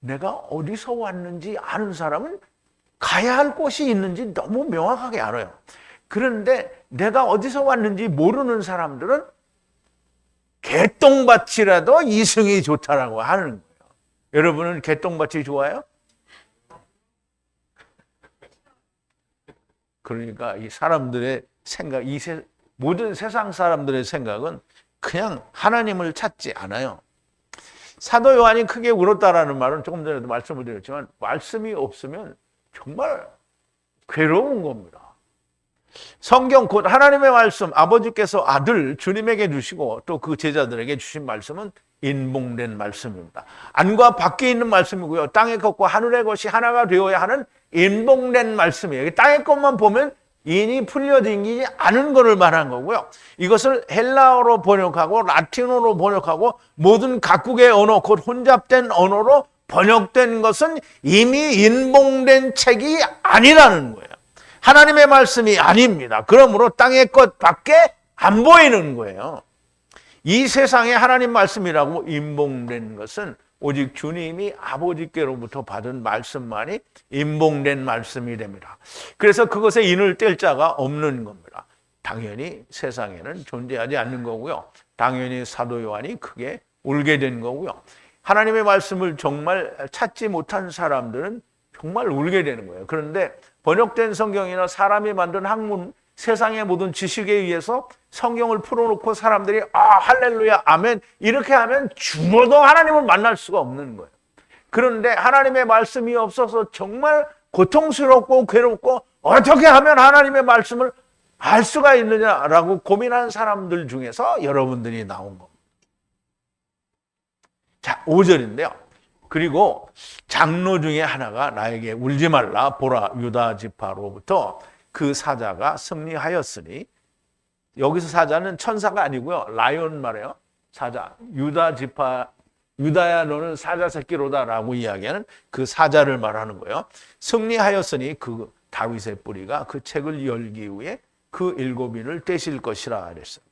내가 어디서 왔는지 아는 사람은 가야 할 곳이 있는지 너무 명확하게 알아요. 그런데 내가 어디서 왔는지 모르는 사람들은 개똥밭이라도 이승이 좋다라고 하는 거예요. 여러분은 개똥밭이 좋아요? 그러니까 이 사람들의 생각, 모든 세상 사람들의 생각은 그냥 하나님을 찾지 않아요. 사도 요한이 크게 울었다라는 말은 조금 전에도 말씀을 드렸지만 말씀이 없으면 정말 괴로운 겁니다. 성경 곧 하나님의 말씀, 아버지께서 아들 주님에게 주시고 또 그 제자들에게 주신 말씀은 인봉된 말씀입니다. 안과 밖에 있는 말씀이고요. 땅의 것과 하늘의 것이 하나가 되어야 하는 인봉된 말씀이에요. 땅의 것만 보면 인이 풀려다니지 않은 것을 말한 거고요. 이것을 헬라어로 번역하고 라틴어로 번역하고 모든 각국의 언어, 곧 혼잡된 언어로 번역된 것은 이미 인봉된 책이 아니라는 거예요. 하나님의 말씀이 아닙니다. 그러므로 땅의 것밖에 안 보이는 거예요. 이 세상에 하나님 말씀이라고 인봉된 것은 오직 주님이 아버지께로부터 받은 말씀만이 인봉된 말씀이 됩니다. 그래서 그것에 인을 뗄 자가 없는 겁니다. 당연히 세상에는 존재하지 않는 거고요. 당연히 사도 요한이 크게 울게 된 거고요. 하나님의 말씀을 정말 찾지 못한 사람들은 정말 울게 되는 거예요. 그런데 번역된 성경이나 사람이 만든 학문, 세상의 모든 지식에 의해서 성경을 풀어놓고 사람들이 할렐루야, 아멘 이렇게 하면 죽어도 하나님을 만날 수가 없는 거예요. 그런데 하나님의 말씀이 없어서 정말 고통스럽고 괴롭고 어떻게 하면 하나님의 말씀을 알 수가 있느냐라고 고민한 사람들 중에서 여러분들이 나온 겁니다. 자, 5절인데요. 그리고 장로 중에 하나가 나에게 울지 말라, 보라 유다 지파로부터 그 사자가 승리하였으니, 여기서 사자는 천사가 아니고요, 라이온 말이에요. 사자, 유다 지파, 유다야 너는 사자 새끼로다라고 이야기하는 그 사자를 말하는 거예요. 승리하였으니 그 다윗의 뿌리가 그 책을 열기 위해 그 7인을 떼실 것이라 그랬어요.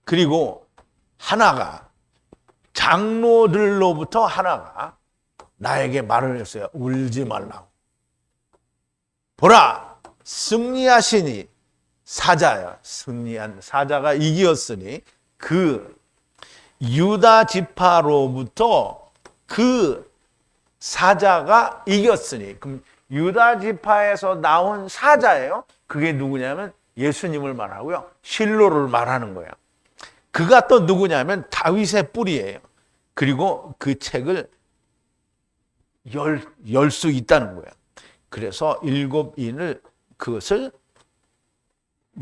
그리고 하나가, 장로들로부터 하나가 나에게 말을 했어요. 울지 말라고. 보라, 승리하시니, 사자야, 승리한 사자가 이기었으니 그 유다 지파로부터 그 사자가 이겼으니, 그럼 유다 지파에서 나온 사자예요. 그게 누구냐면 예수님을 말하고요, 실로를 말하는 거예요. 그가 또 누구냐면 다윗의 뿌리예요. 그리고 그 책을 열 수 있다는 거예요. 그래서 7인을 그것을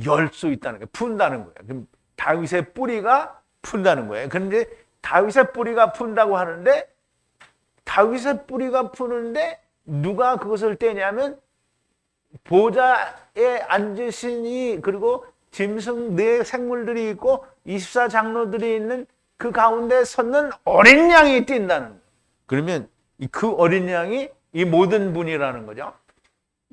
열 수 있다는 거예요. 푼다는 거예요. 그럼 다윗의 뿌리가 푼다는 거예요. 그런데 다윗의 뿌리가 푼다고 하는데, 다윗의 뿌리가 푸는데 누가 그것을 떼냐면 보좌에 앉으신 이, 그리고 짐승 네 생물들이 있고 24장로들이 있는 그 가운데 섰는 어린 양이 뛴다는 거예요. 그러면 그 어린 양이 이 모든 분이라는 거죠.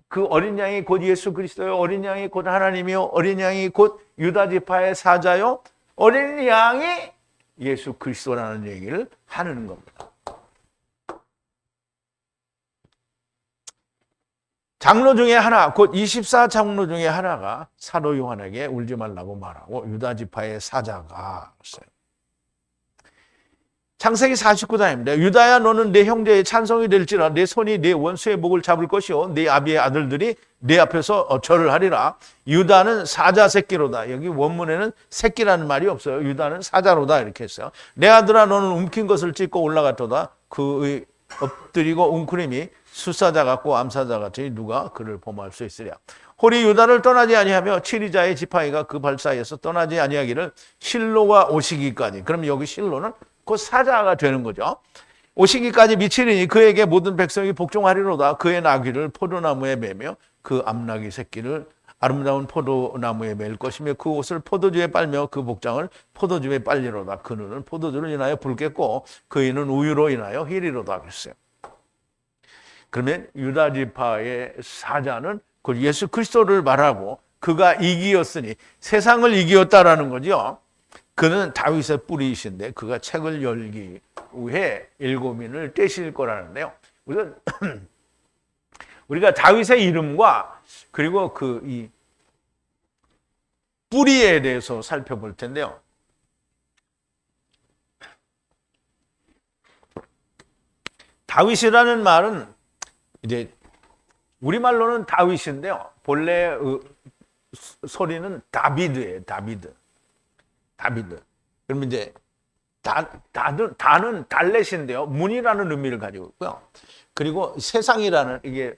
그 어린 양이 곧 예수 그리스도요, 어린 양이 곧 하나님이요, 어린 양이 곧 유다 지파의 사자요, 어린 양이 예수 그리스도라는 얘기를 하는 겁니다. 장로 중에 하나, 곧 24장로 중에 하나가 사도 요한에게 울지 말라고 말하고 유다 지파의 사자가 했어요. 창세기 49장입니다. 유다야 너는 내 형제의 찬송이 될지라, 내 손이 내 원수의 목을 잡을 것이요 내 아비의 아들들이 내 앞에서 절을 하리라. 유다는 사자 새끼로다. 여기 원문에는 새끼라는 말이 없어요. 유다는 사자로다 이렇게 했어요. 내 아들아 너는 움킨 것을 찢고 올라갔도다. 그의 엎드리고 웅크림이 수사자 같고 암사자 같으니 누가 그를 범할 수 있으랴. 홀이 유다를 떠나지 아니하며 치리자의 지파이가 그 발 사이에서 떠나지 아니하기를 실로가 오시기까지. 그럼 여기 실로는 곧 사자가 되는 거죠. 오시기까지 미치리니 그에게 모든 백성이 복종하리로다. 그의 나귀를 포도나무에 매며 그 암나귀 새끼를 아름다운 포도나무에 맬 것이며 그 옷을 포도주에 빨며 그 복장을 포도주에 빨리로다. 그 눈은 포도주를 인하여 붉겠고 그 이는 우유로 인하여 희리로다 그랬어요. 그러면 유다 지파의 사자는 그 예수 그리스도를 말하고 그가 이기었으니 세상을 이기었다라는 거죠. 그는 다윗의 뿌리이신데 그가 책을 열기 위해 일곱인을 떼실 거라는데요. 우선 우리가 다윗의 이름과 그리고 그 이 뿌리에 대해서 살펴볼 텐데요. 다윗이라는 말은 이제 우리말로는 다윗인데요. 본래 소리는 다비드예요. 다비드. 그러면 이제 다는 달렛인데요. 문이라는 의미를 가지고 있고요. 그리고 세상이라는 이게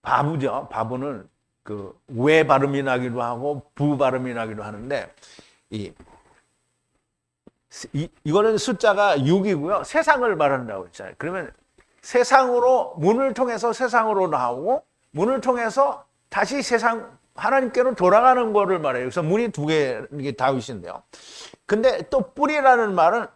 바부죠. 바부는 그 왜 발음이 나기도 하고 부 발음이 나기도 하는데 이거는 숫자가 6이고요. 세상을 말한다고 했잖아요. 그러면 세상으로 문을 통해서 세상으로 나오고 문을 통해서 다시 세상 하나님께로 돌아가는 거를 말해요. 그래서 문이 두 개, 이게 다윗인데요. 근데 또 뿌리라는 말은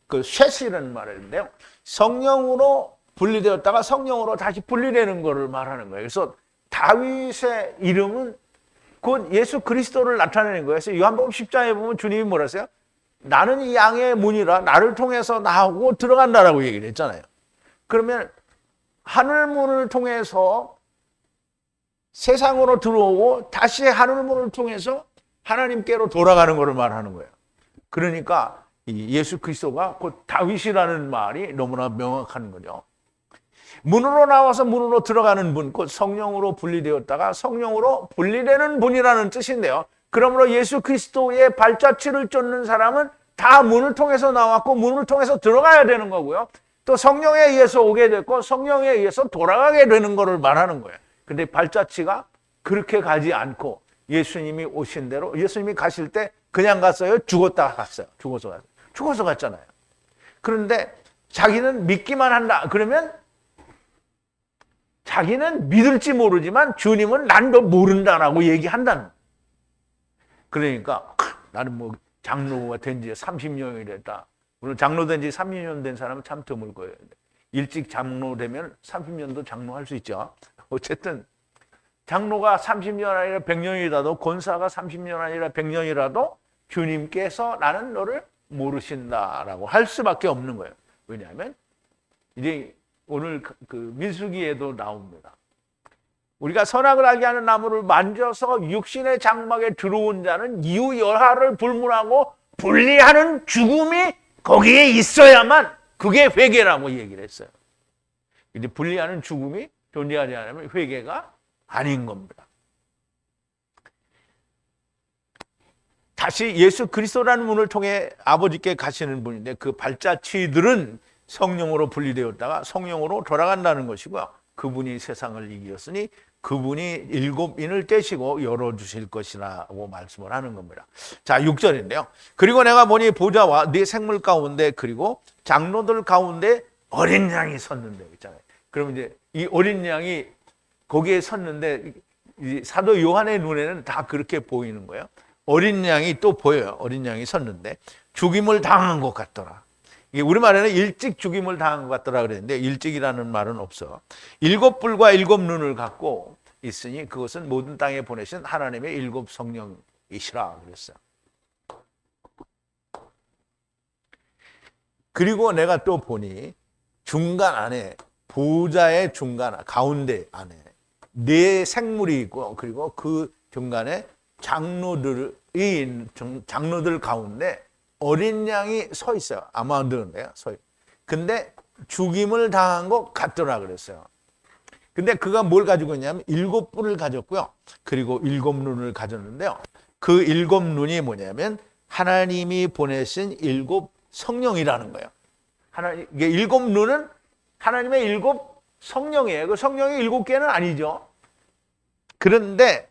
그 셋이라는 말인데요. 성령으로 분리되었다가 성령으로 다시 분리되는 거를 말하는 거예요. 그래서 다윗의 이름은 곧 예수 그리스도를 나타내는 거예요. 그래서 요한복음 10장에 보면 주님이 뭐라 했어요? 나는 이 양의 문이라 나를 통해서 나오고 들어간다라고 얘기를 했잖아요. 그러면 하늘문을 통해서 세상으로 들어오고 다시 하늘문을 통해서 하나님께로 돌아가는 것을 말하는 거예요. 그러니까 예수 그리스도가 곧 다윗이라는 말이 너무나 명확한 거죠. 문으로 나와서 문으로 들어가는 분, 곧 성령으로 분리되었다가 성령으로 분리되는 분이라는 뜻인데요. 그러므로 예수 그리스도의 발자취를 쫓는 사람은 다 문을 통해서 나왔고 문을 통해서 들어가야 되는 거고요. 또 성령에 의해서 오게 됐고 성령에 의해서 돌아가게 되는 것을 말하는 거예요. 근데 발자취가 그렇게 가지 않고 예수님이 오신 대로 예수님이 가실 때 그냥 갔어요? 죽었다가 갔어요? 죽어서 갔어요? 죽어서 갔잖아요. 그런데 자기는 믿기만 한다. 그러면 자기는 믿을지 모르지만 주님은 난도 모른다라고 얘기한다는 거예요. 그러니까 나는 뭐 장로가 된 지 30년이 됐다. 물론 장로 된 지 30년 된 사람은 참 드물 거예요. 일찍 장로 되면 30년도 장로할 수 있죠. 어쨌든 장로가 30년 아니라 100년이라도 권사가 30년 아니라 100년이라도 주님께서 나는 너를 모르신다라고 할 수밖에 없는 거예요. 왜냐하면 이제 오늘 그 민수기에도 나옵니다. 우리가 선악을 알게 하는 나무를 만져서 육신의 장막에 들어온 자는 이후 열하를 불문하고 분리하는 죽음이 거기에 있어야만 그게 회개라고 얘기를 했어요. 이제 분리하는 죽음이 존재하지 않으면 회개가 아닌 겁니다. 다시 예수 그리스도라는 문을 통해 아버지께 가시는 분인데 그 발자취들은 성령으로 분리되었다가 성령으로 돌아간다는 것이고요. 그분이 세상을 이기었으니 그분이 일곱인을 떼시고 열어주실 것이라고 말씀을 하는 겁니다. 자, 6절인데요. 그리고 내가 보니 보좌와 네 생물 가운데 그리고 장로들 가운데 어린 양이 섰는데 있잖아요. 그럼 이제 이 어린 양이 거기에 섰는데 이 사도 요한의 눈에는 다 그렇게 보이는 거예요. 어린 양이 또 보여요. 어린 양이 섰는데 죽임을 당한 것 같더라. 이게 우리말에는 일찍 죽임을 당한 것 같더라 그랬는데 일찍이라는 말은 없어. 7뿔과 7눈을 갖고 있으니 그것은 모든 땅에 보내신 하나님의 7 성령이시라 그랬어요. 그리고 내가 또 보니 중간 안에 보좌의 중간 가운데 안에 네 생물이 있고 그리고 그 중간에 장로들 가운데 어린 양이 서 있어요. 아마도인데요. 근데 죽임을 당한 것 같더라 그랬어요. 근데 그가 뭘 가지고 있냐면 7뿔을 가졌고요. 그리고 7눈을 가졌는데요. 그 7눈이 뭐냐면 하나님이 보내신 7 성령이라는 거예요. 이게 7눈은 하나님의 7 성령이에요. 그 성령이 7개는 아니죠. 그런데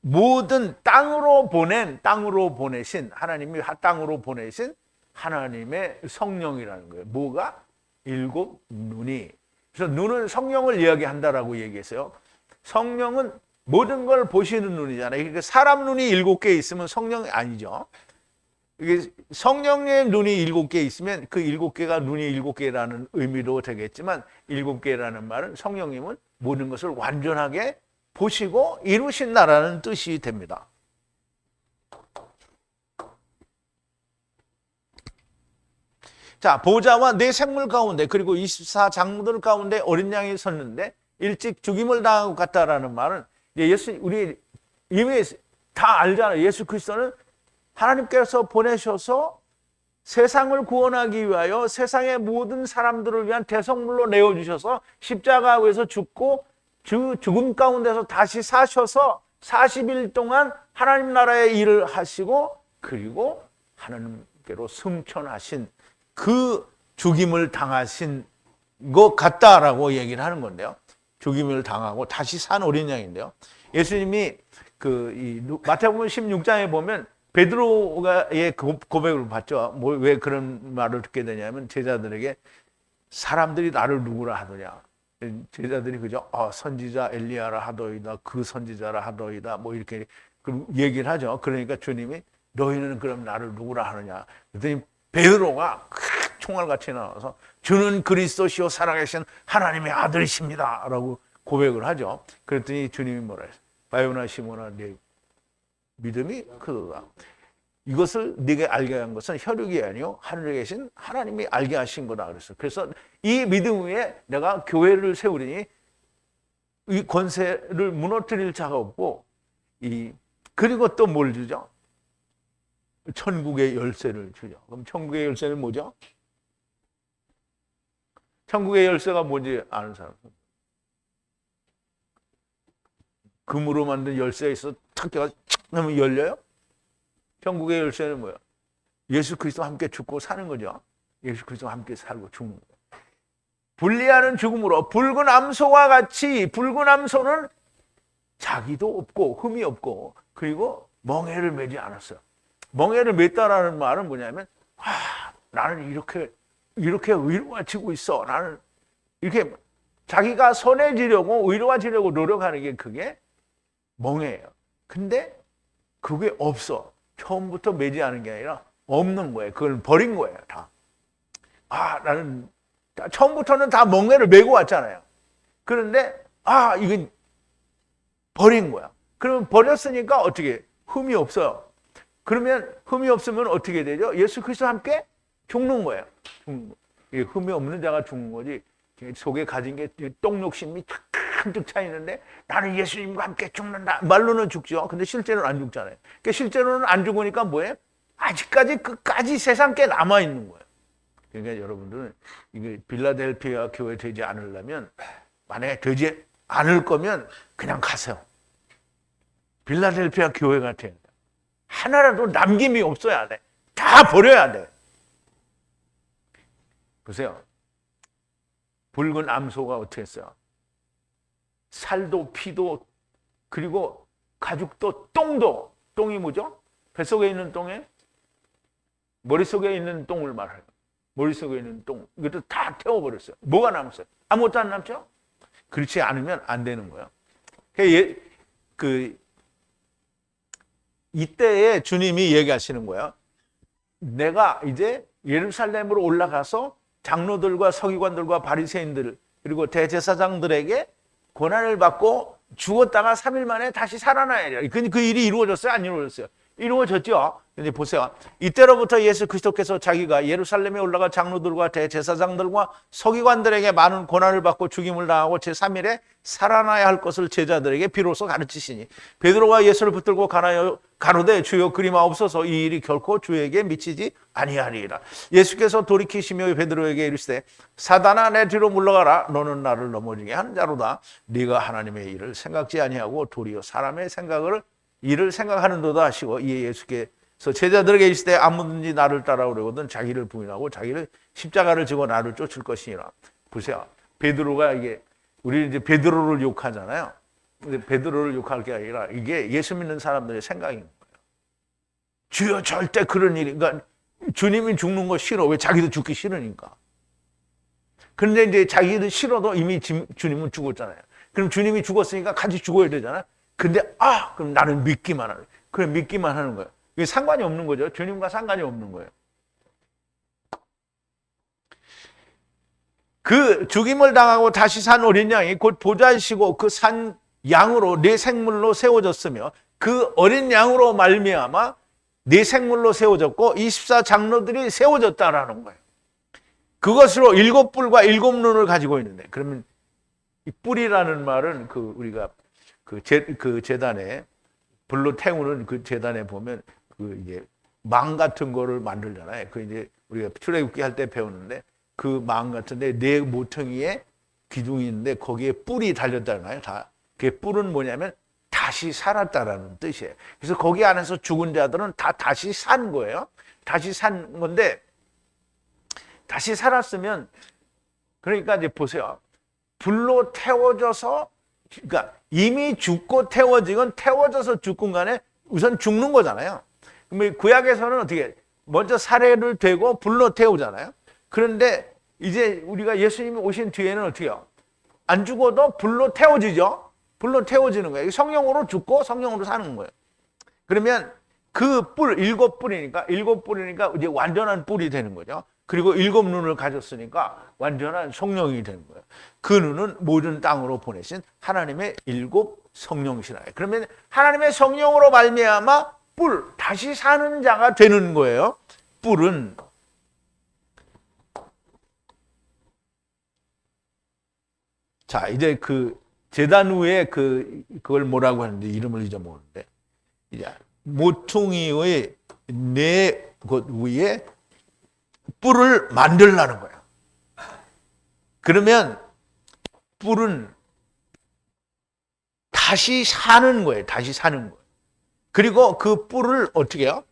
모든 땅으로 보내신 하나님이 땅으로 보내신 하나님의 성령이라는 거예요. 뭐가? 7눈이. 그래서 눈은 성령을 이야기한다라고 얘기했어요. 성령은 모든 걸 보시는 눈이잖아요. 그러니까 사람 눈이 7개 있으면 성령이 아니죠. 이게 성령의 눈이 7개 있으면 그 7개가 눈이 7개라는 의미로 되겠지만 7개라는 말은 성령님은 모든 것을 완전하게 보시고 이루신다라는 뜻이 됩니다. 자, 보좌와 네 생물 가운데 그리고 24장로들 가운데 어린 양이 섰는데 일찍 죽임을 당한 것 같다라는 말은 예수, 우리 이미 다 알잖아요. 예수 그리스도는 하나님께서 보내셔서 세상을 구원하기 위하여 세상의 모든 사람들을 위한 대성물로 내어주셔서 십자가에서 죽고 죽음 가운데서 다시 사셔서 40일 동안 하나님 나라의 일을 하시고 그리고 하나님께로 승천하신 그 죽임을 당하신 것 같다라고 얘기를 하는 건데요. 죽임을 당하고 다시 산 어린 양인데요. 예수님이 마태복음 16장에 보면 베드로의 고백을 받죠. 왜 그런 말을 듣게 되냐면 제자들에게 사람들이 나를 누구라 하더냐. 제자들이 그죠? 선지자 엘리야라 하더이다. 그 선지자라 하더이다. 뭐 이렇게 얘기를 하죠. 그러니까 주님이 너희는 그럼 나를 누구라 하느냐. 그랬더니 베드로가 총알같이 나와서 주는 그리스도시요 살아계신 하나님의 아들이십니다. 라고 고백을 하죠. 그랬더니 주님이 뭐라 했어요? 바요나 시몬아 네 믿음이 크도다. 이것을 네게 알게 한 것은 혈육이 아니요 하늘에 계신 하나님이 알게 하신 거다 그랬어요. 그래서 이 믿음 위에 내가 교회를 세우리니 이 권세를 무너뜨릴 자가 없고 그리고 또 뭘 주죠? 천국의 열쇠를 주죠. 그럼 천국의 열쇠는 뭐죠? 천국의 열쇠가 뭔지 아는 사람? 금으로 만든 열쇠가 있어 탁 제가 착 하면 열려요? 천국의 열쇠는 뭐예요? 예수 그리스도와 함께 죽고 사는 거죠. 예수 그리스도와 함께 살고 죽는 거예요. 분리하는 죽음으로 붉은 암소와 같이 붉은 암소는 자기도 없고 흠이 없고 그리고 멍에를 매지 않았어요. 멍에를 맸다라는 말은 뭐냐면 나는 이렇게 의로워지고 있어. 나는 이렇게 자기가 선해지려고 의로워지려고 노력하는 게 그게 멍에예요. 근데 그게 없어. 처음부터 매지 않은 게 아니라 없는 거예요. 그걸 버린 거예요. 다. 나는 처음부터는 다 멍에를 메고 왔잖아요. 그런데 이건 버린 거야. 그러면 버렸으니까 어떻게 흠이 없어요. 그러면 흠이 없으면 어떻게 되죠? 예수 그리스도와 함께 죽는 거예요. 흠이 없는 자가 죽는 거지. 속에 가진 게 똥욕심이 잔뜩 차 있는데 나는 예수님과 함께 죽는다. 말로는 죽죠. 근데 실제로는 안 죽잖아요. 그러니까 실제로는 안 죽으니까 뭐예요? 아직까지 끝까지 세상 께 남아 있는 거예요. 그러니까 여러분들은 이게 빌라델피아 교회 되지 않으려면 만약에 되지 않을 거면 그냥 가세요. 빌라델피아 교회 같아요. 하나라도 남김이 없어야 돼. 다 버려야 돼. 보세요. 붉은 암소가 어떻게 했어요? 살도 피도 그리고 가죽도 똥도. 똥이 뭐죠? 뱃속에 있는 똥에 머릿속에 있는 똥을 말해요. 머릿속에 있는 똥. 이것도 다 태워버렸어요. 뭐가 남았어요? 아무것도 안 남죠? 그렇지 않으면 안 되는 거예요. 이때에 주님이 얘기하시는 거예요. 내가 이제 예루살렘으로 올라가서 장로들과 서기관들과 바리새인들 그리고 대제사장들에게 고난을 받고 죽었다가 3일 만에 다시 살아나야 돼요. 그 일이 이루어졌어요? 안 이루어졌어요? 이루어졌죠. 근데 보세요. 이때로부터 예수 그리스도께서 자기가 예루살렘에 올라가 장로들과 대제사장들과 서기관들에게 많은 고난을 받고 죽임을 당하고 제3일에 살아나야 할 것을 제자들에게 비로소 가르치시니 베드로가 예수를 붙들고 가로되 주여 그리마옵소서 이 일이 결코 주에게 미치지 아니하리이다. 예수께서 돌이키시며 베드로에게 이르시되 사단아 내 뒤로 물러가라. 너는 나를 넘어지게 하는 자로다. 네가 하나님의 일을 생각지 아니하고 도리어 사람의 일을 생각하는도다 하시고 이에 예수께서 제자들에게 이르시되 아무든지 나를 따라오려거든 자기를 부인하고 자기를 십자가를 지고 나를 쫓을 것이니라. 보세요. 베드로가 우리 이제 베드로를 욕하잖아요. 근데 베드로를 욕할 게 아니라 이게 예수 믿는 사람들의 생각인 거예요. 주여 절대 그런 일이, 그러니까 주님이 죽는 거 싫어. 왜? 자기도 죽기 싫으니까. 그런데 이제 자기도 싫어도 이미 주님은 죽었잖아요. 그럼 주님이 죽었으니까 같이 죽어야 되잖아요. 근데 그럼 나는 믿기만 하는. 그래, 믿기만 하는 거예요. 이게 상관이 없는 거죠. 주님과 상관이 없는 거예요. 그 죽임을 당하고 다시 산 어린 양이 곧 보좌이시고 그 산 양으로 내 생물로 세워졌으며 그 어린 양으로 말미암아 내 생물로 세워졌고 24장로들이 세워졌다라는 거예요. 그것으로 7뿔과 7눈을 가지고 있는데, 그러면 이 뿔이라는 말은 우리가 그 제단에 불로 태우는 그 제단에 보면 이제 망 같은 거를 만들잖아요. 그 이제 우리가 출애굽기 할 때 배우는데 그 망 같은데 네 모퉁이에 기둥이 있는데 거기에 뿔이 달렸잖아요. 다. 그 뿔은 뭐냐면 다시 살았다라는 뜻이에요. 그래서 거기 안에서 죽은 자들은 다 다시 산 거예요. 다시 산 건데, 다시 살았으면, 그러니까 이제 보세요. 불로 태워져서, 그러니까 이미 죽고 태워지건 태워져서 죽건 간에 우선 죽는 거잖아요. 그러면 구약에서는 어떻게, 먼저 살해를 되고 불로 태우잖아요. 그런데 이제 우리가 예수님이 오신 뒤에는 어떻게 해요? 안 죽어도 불로 태워지죠. 불로 태워지는 거예요. 성령으로 죽고 성령으로 사는 거예요. 그러면 그 뿔, 7뿔이니까 이제 완전한 뿔이 되는 거죠. 그리고 7눈을 가졌으니까 완전한 성령이 되는 거예요. 그 눈은 모든 땅으로 보내신 하나님의 7 성령이시라. 그러면 하나님의 성령으로 말미암아 뿔, 다시 사는 자가 되는 거예요. 뿔은 자, 이제 그 제단 위에 그걸 뭐라고 하는데 이름을 잊어먹었는데, 이제 모퉁이의 네 곳 위에 뿔을 만들라는 거예요. 그러면 뿔은 다시 사는 거예요. 다시 사는 거예요. 그리고 그 뿔을 어떻게 해요?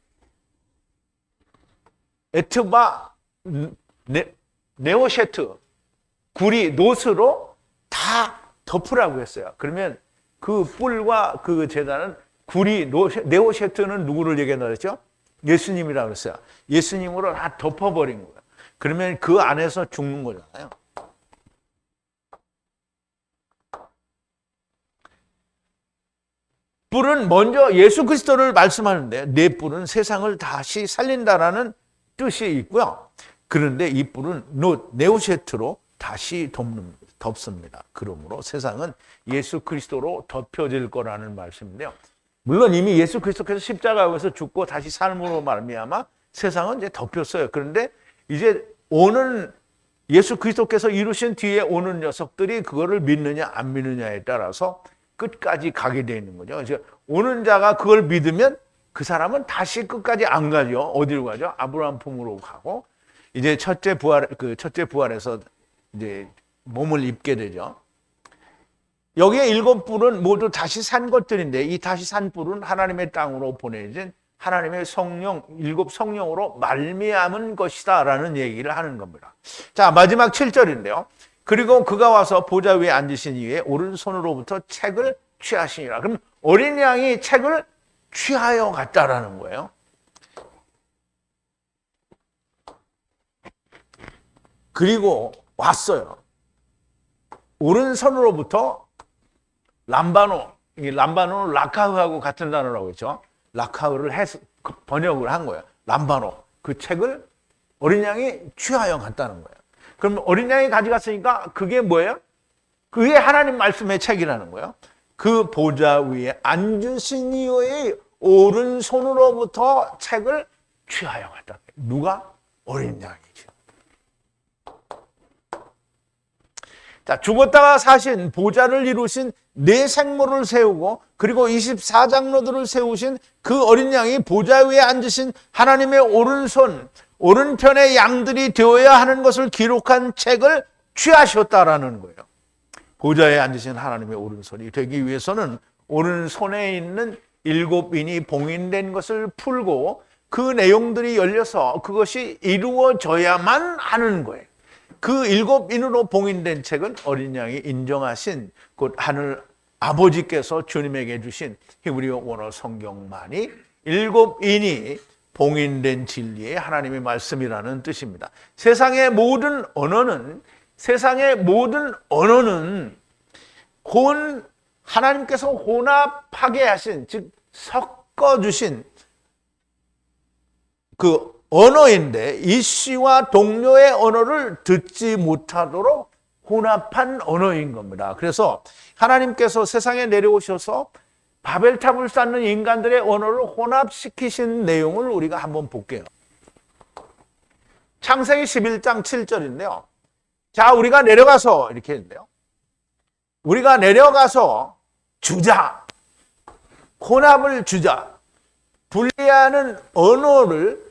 에트바 네오셰트 구리 노스로 다 덮으라고 했어요. 그러면 그 뿔과 그 제단은 구리 네오셰트는 누구를 얘기한다 그랬죠? 예수님이라고 그랬어요. 예수님으로 다 덮어버린 거예요. 그러면 그 안에서 죽는 거잖아요. 뿔은 먼저 예수 그리스도를 말씀하는데, 내 뿔은 세상을 다시 살린다라는 뜻이 있고요. 그런데 이 뿔은 네오셰트로 다시 덮습니다. 그러므로 세상은 예수 그리스도로 덮여질 거라는 말씀인데요. 물론 이미 예수 그리스도께서 십자가에서 죽고 다시 삶으로 말미암아 세상은 이제 덮였어요. 그런데 이제 오는 예수 그리스도께서 이루신 뒤에 오는 녀석들이 그거를 믿느냐 안 믿느냐에 따라서 끝까지 가게 되는 거죠. 그래서 오는 자가 그걸 믿으면 그 사람은 다시 끝까지 안 가죠. 어디로 가죠? 아브라함 품으로 가고, 이제 첫째 부활에서 이제 몸을 입게 되죠. 여기에 7뿔은 모두 다시 산 것들인데, 이 다시 산 뿔은 하나님의 땅으로 보내진 하나님의 성령, 7 성령으로 말미암은 것이다 라는 얘기를 하는 겁니다. 자, 마지막 7절인데요. 그리고 그가 와서 보좌 위에 앉으신 이후에 오른손으로부터 책을 취하시니라. 그럼 어린 양이 책을 취하여 갔다라는 거예요. 그리고 왔어요. 오른손으로부터 람바노는 라카흐하고 같은 단어라고 했죠. 라카흐를 번역을 한 거예요. 람바노. 그 책을 어린 양이 취하여 갔다는 거예요. 그럼 어린 양이 가져갔으니까 그게 뭐예요? 그게 하나님 말씀의 책이라는 거예요. 그 보좌 위에 앉으신 이후에 오른손으로부터 책을 취하여 갔다. 누가? 어린 양이죠. 자, 죽었다가 사신 보좌를 이루신 네 생물을 세우고 그리고 24장로들을 세우신 그 어린 양이 보좌 위에 앉으신 하나님의 오른편의 양들이 되어야 하는 것을 기록한 책을 취하셨다라는 거예요. 보좌에 앉으신 하나님의 오른손이 되기 위해서는 오른손에 있는 7인이 봉인된 것을 풀고 그 내용들이 열려서 그것이 이루어져야만 하는 거예요. 그 7인으로 봉인된 책은 어린 양이 인정하신 곧 하늘 아버지께서 주님에게 주신 히브리어 원어 성경만이 7인이 봉인된 진리의 하나님의 말씀이라는 뜻입니다. 세상의 모든 언어는 하나님께서 혼합하게 하신, 즉 섞어주신 그 언어인데, 이씨와 동료의 언어를 듣지 못하도록 혼합한 언어인 겁니다. 그래서 하나님께서 세상에 내려오셔서 바벨탑을 쌓는 인간들의 언어를 혼합시키신 내용을 우리가 한번 볼게요. 창세기 11장 7절인데요. 자, 우리가 내려가서 이렇게 했는데요. 우리가 내려가서 주자. 혼합을 주자. 분리하는 언어를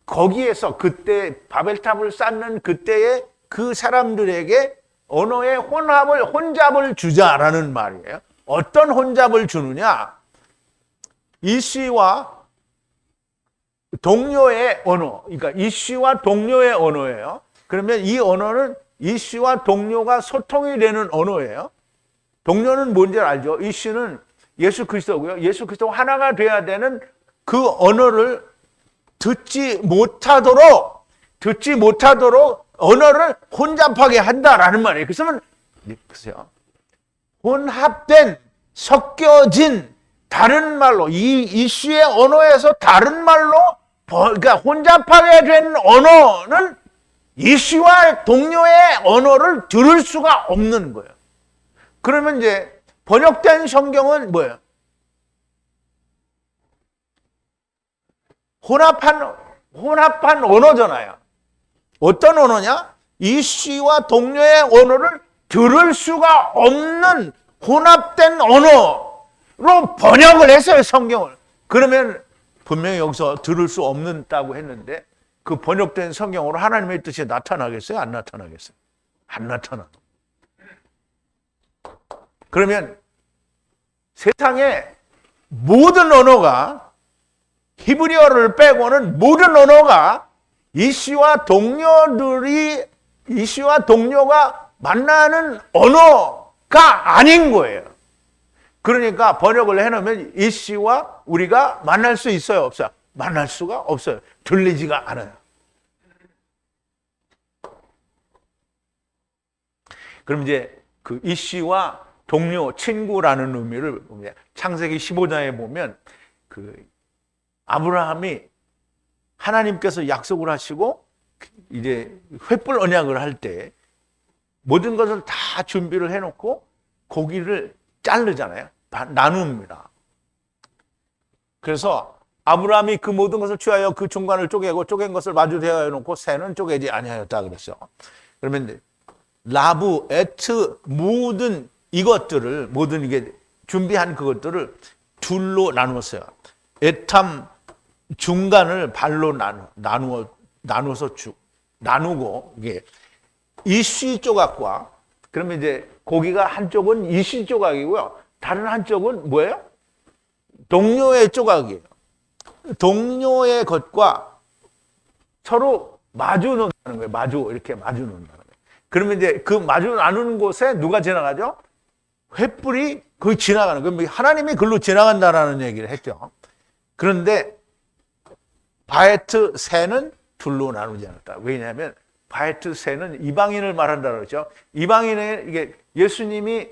거기에서 그때 바벨탑을 쌓는 그때의 그 사람들에게 언어의 혼잡을 주자라는 말이에요. 어떤 혼잡을 주느냐? 이씨와 동료의 언어, 그러니까 이씨와 동료의 언어예요. 그러면 이 언어는 이씨와 동료가 소통이 되는 언어예요. 동료는 뭔지 알죠? 이씨는 예수 그리스도고요. 예수 그리스도와 하나가 돼야 되는 그 언어를 듣지 못하도록 언어를 혼잡하게 한다라는 말이에요. 그래서 보세요. 혼합된, 섞여진 다른 말로, 이 이슈의 언어에서 다른 말로, 그러니까 혼잡하게 된 언어는 이슈와 동료의 언어를 들을 수가 없는 거예요. 그러면 이제 번역된 성경은 뭐예요? 혼합한 언어잖아요. 어떤 언어냐? 이씨와 동료의 언어를 들을 수가 없는 혼합된 언어로 번역을 했어요, 성경을. 그러면 분명히 여기서 들을 수 없는다고 했는데 그 번역된 성경으로 하나님의 뜻이 나타나겠어요? 안 나타나겠어요? 안 나타나. 그러면 세상의 모든 언어가, 히브리어를 빼고는 모든 언어가 이씨와 동료가 만나는 언어가 아닌 거예요. 그러니까 번역을 해놓으면 이씨와 우리가 만날 수 있어요, 없어요? 만날 수가 없어요. 들리지가 않아요. 그럼 이제 그 이씨와 동료, 친구라는 의미를 창세기 15장에 보면 그 아브라함이 하나님께서 약속을 하시고 이제 횃불 언약을 할 때 모든 것을 다 준비를 해놓고 고기를 자르잖아요. 나눕니다. 그래서 아브라함이 그 모든 것을 취하여 그 중간을 쪼개고 쪼갠 것을 마주 대하여 놓고 새는 쪼개지 아니하였다 그랬어요. 그러면 라브, 에트, 모든 이것들을, 모든 이게 준비한 그것들을 둘로 나누었어요. 에탐 중간을 발로 나누어서 나누고, 이게 이씨 조각과, 그러면 이제 고기가 한쪽은 이씨 조각이고요. 다른 한쪽은 뭐예요? 동료의 조각이에요. 동료의 것과 서로 마주 놓는다는 거예요. 이렇게 마주 놓는다는 거예요. 그러면 이제 그 마주 나누는 곳에 누가 지나가죠? 횃불이 거기 지나가는 거예요. 하나님이 글로 지나간다라는 얘기를 했죠. 그런데 바에트 새는 둘로 나누지 않았다. 왜냐하면 바에트 새는 이방인을 말한다고 그러죠. 이방인의, 이게 예수님이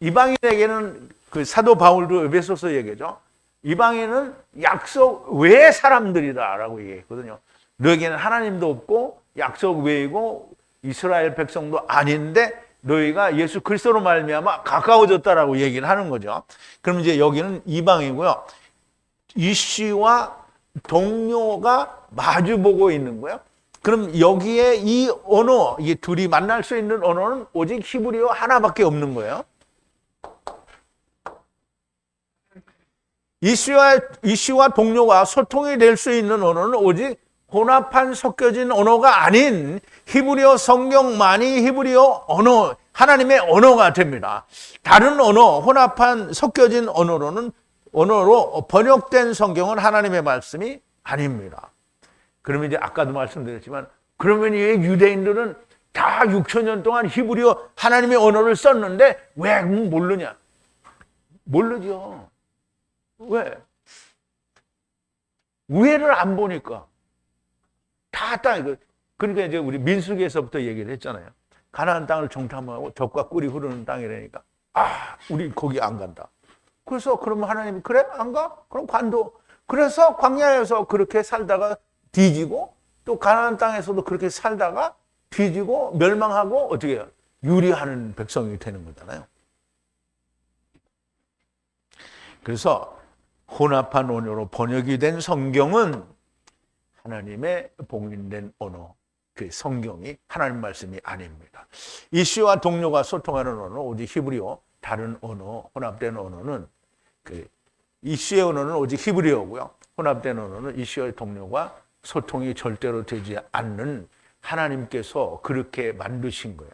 이방인에게는 그 사도 바울도 에베소서 얘기죠. 이방인은 약속 외의 사람들이다라고 얘기했거든요. 너에게는 하나님도 없고 약속 외이고 이스라엘 백성도 아닌데 너희가 예수 그리스도로 말미암아 가까워졌다라고 얘기를 하는 거죠. 그럼 이제 여기는 이방이고요. 이씨와 동료가 마주보고 있는 거예요. 그럼 여기에 이 언어, 이게 둘이 만날 수 있는 언어는 오직 히브리어 하나밖에 없는 거예요. 이씨와 동료가 소통이 될 수 있는 언어는 오직 혼합한 섞여진 언어가 아닌 히브리어 성경만이 히브리어 언어, 하나님의 언어가 됩니다. 다른 언어, 혼합한 섞여진 언어로 번역된 성경은 하나님의 말씀이 아닙니다. 그러면 이제 아까도 말씀드렸지만, 그러면 이 유대인들은 다 6,000년 동안 히브리어 하나님의 언어를 썼는데 왜 모르냐? 모르죠. 왜? 위에를 안 보니까 다 땅. 그러니까 이제 우리 민수기에서부터 얘기를 했잖아요. 가나안 땅을 정탐하고 젖과 꿀이 흐르는 땅이라니까. 우리 거기 안 간다. 그래서 그러면 하나님이 그래? 안 가? 그럼 관도. 그래서 광야에서 그렇게 살다가 뒤지고 또 가나안 땅에서도 그렇게 살다가 뒤지고 멸망하고 어떻게 해요? 유리하는 백성이 되는 거잖아요. 그래서 혼합한 언어로 번역이 된 성경은 하나님의 봉인된 언어, 그 성경이 하나님 말씀이 아닙니다. 이씨와 동료가 소통하는 언어, 오직 히브리어, 다른 언어, 혼합된 언어는 이씨의 언어는 오직 히브리어고요. 혼합된 언어는 이씨의 동료가 소통이 절대로 되지 않는 하나님께서 그렇게 만드신 거예요.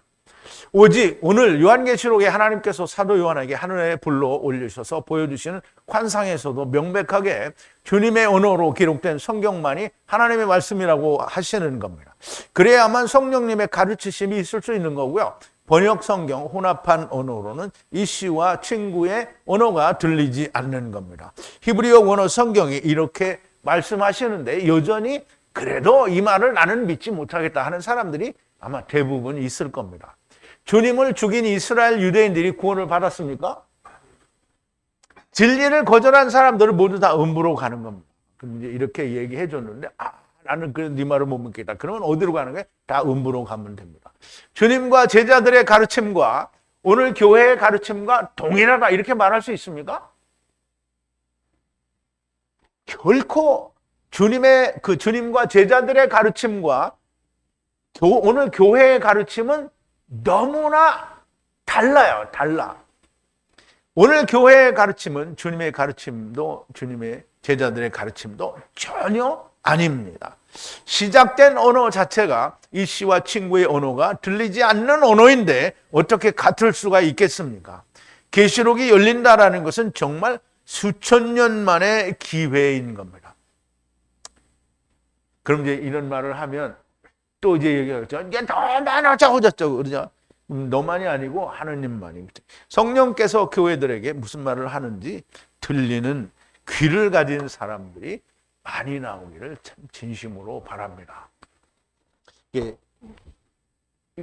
오직 오늘 요한계시록에 하나님께서 사도 요한에게 하늘에 불러 올리셔서 보여주시는 환상에서도 명백하게 주님의 언어로 기록된 성경만이 하나님의 말씀이라고 하시는 겁니다. 그래야만 성령님의 가르치심이 있을 수 있는 거고요. 번역 성경 혼합한 언어로는 이씨와 친구의 언어가 들리지 않는 겁니다. 히브리어 원어 성경이 이렇게 말씀하시는데 여전히 그래도 이 말을 나는 믿지 못하겠다 하는 사람들이 아마 대부분 있을 겁니다. 주님을 죽인 이스라엘 유대인들이 구원을 받았습니까? 진리를 거절한 사람들은 모두 다 음부로 가는 겁니다. 그럼 이제 이렇게 얘기해 줬는데 나는 그래도 네 말을 못 믿겠다. 그러면 어디로 가는 거예요? 다 음부로 가면 됩니다. 주님과 제자들의 가르침과 오늘 교회의 가르침과 동일하다 이렇게 말할 수 있습니까? 결코 주님과 제자들의 가르침과 오늘 교회의 가르침은 너무나 달라요. 달라. 오늘 교회의 가르침은 주님의 가르침도 주님의 제자들의 가르침도 전혀 아닙니다. 시작된 언어 자체가 이씨와 친구의 언어가 들리지 않는 언어인데 어떻게 같을 수가 있겠습니까? 계시록이 열린다라는 것은 정말 수천 년 만의 기회인 겁니다. 그럼 이제 이런 말을 하면 또 이제 얘기하죠. 이게 너만 어쩌고저쩌고 그러죠. 너만이 아니고 하느님만이. 성령께서 교회들에게 무슨 말을 하는지 들리는 귀를 가진 사람들이 많이 나오기를 참 진심으로 바랍니다. 예,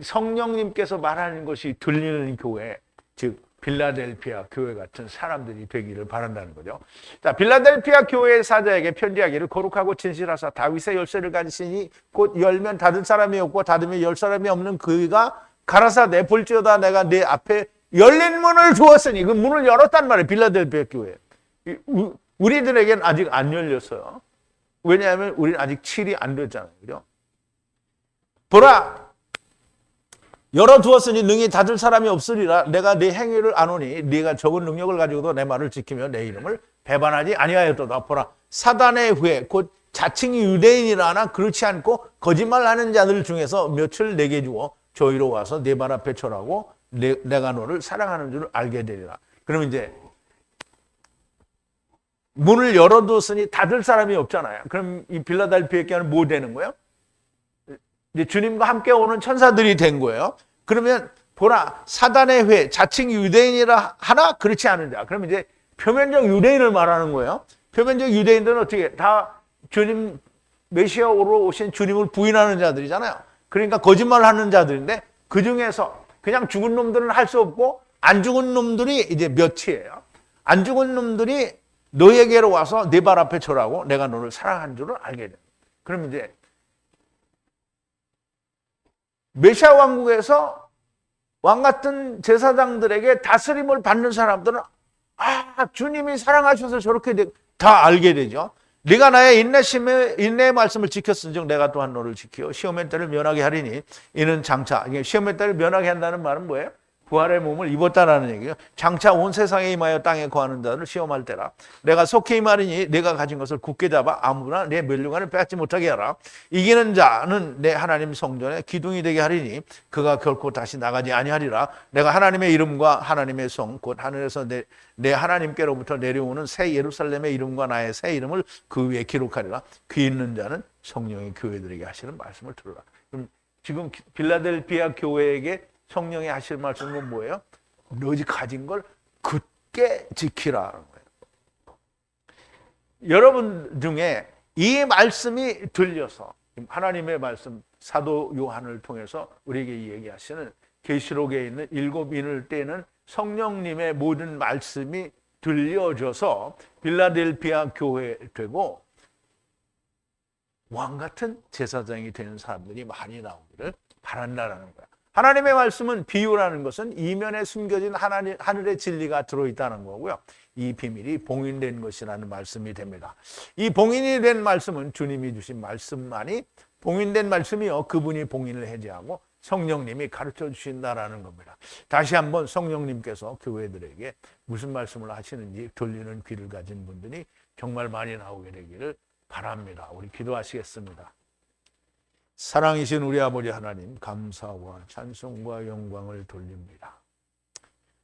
성령님께서 말하는 것이 들리는 교회, 즉 빌라델피아 교회 같은 사람들이 되기를 바란다는 거죠. 자, 빌라델피아 교회의 사자에게 편지하기를 거룩하고 진실하사 다윗의 열쇠를 가지시니 곧 열면 닫을 사람이 없고 닫으면 열 사람이 없는 그가 가라사대 볼지어다 내가 내 앞에 열린 문을 주었으니 그 문을 열었단 말이에요. 빌라델피아 교회. 우리들에게는 아직 안 열렸어요. 왜냐하면 우리는 아직 7이 안 됐잖아요. 그죠? 보라! 열어두었으니 능히 닫을 사람이 없으리라. 내가 네 행위를 아노니 네가 적은 능력을 가지고도 내 말을 지키며 내 이름을 배반하지 아니하였도다. 보라, 사단의 후에 곧 자칭이 유대인이라나 그렇지 않고 거짓말하는 자들 중에서 몇을 내게 주어 저희로 와서 네 발 앞에 절하고 내가 너를 사랑하는 줄 알게 되리라. 그러면 이제 문을 열어두었으니 닫을 사람이 없잖아요. 그럼 이 빌라델피아 교회는 뭐 되는 거예요? 이제 주님과 함께 오는 천사들이 된 거예요. 그러면 보라, 사단의 회, 자칭 유대인이라 하나 그렇지 않은 자. 그러면 이제 표면적 유대인을 말하는 거예요. 표면적 유대인들은 어떻게 다 주님 메시아로 오신 주님을 부인하는 자들이잖아요. 그러니까 거짓말하는 자들인데 그 중에서 그냥 죽은 놈들은 할 수 없고 안 죽은 놈들이 이제 몇이에요. 안 죽은 놈들이 너에게로 와서 네 발 앞에 절하고 내가 너를 사랑한 줄을 알게 돼. 그럼 이제 메시아 왕국에서 왕 같은 제사장들에게 다스림을 받는 사람들은 주님이 사랑하셔서 저렇게 다 알게 되죠. 네가 나의 인내의 말씀을 지켰은즉 내가 또한 너를 지키어 시험의 때를 면하게 하리니 이는 장차. 시험의 때를 면하게 한다는 말은 뭐예요? 부활의 몸을 입었다라는 얘기예요. 장차 온 세상에 임하여 땅에 거하는 자를 시험할 때라. 내가 속히 임하리니 내가 가진 것을 굳게 잡아 아무나 내 멸류관을 빼앗지 못하게 하라. 이기는 자는 내 하나님 성전에 기둥이 되게 하리니 그가 결코 다시 나가지 아니하리라. 내가 하나님의 이름과 하나님의 성 곧 하늘에서 내 하나님께로부터 내려오는 새 예루살렘의 이름과 나의 새 이름을 그 위에 기록하리라. 귀 있는 자는 성령의 교회들에게 하시는 말씀을 들으라. 그럼 지금 빌라델피아 교회에게 성령이 하실 말씀은 뭐예요? 너희 가진 걸 굳게 지키라는 거예요. 여러분 중에 이 말씀이 들려서 하나님의 말씀 사도 요한을 통해서 우리에게 얘기하시는 계시록에 있는 7인을 떼는 성령님의 모든 말씀이 들려져서 빌라델피아 교회 되고 왕 같은 제사장이 되는 사람들이 많이 나오기를 바란다라는 거야. 하나님의 말씀은 비유라는 것은 이면에 숨겨진 하늘의 진리가 들어있다는 거고요. 이 비밀이 봉인된 것이라는 말씀이 됩니다. 이 봉인이 된 말씀은 주님이 주신 말씀만이 봉인된 말씀이요. 그분이 봉인을 해제하고 성령님이 가르쳐 주신다라는 겁니다. 다시 한번 성령님께서 교회들에게 무슨 말씀을 하시는지 들리는 귀를 가진 분들이 정말 많이 나오게 되기를 바랍니다. 우리 기도하시겠습니다. 사랑이신 우리 아버지 하나님, 감사와 찬송과 영광을 돌립니다.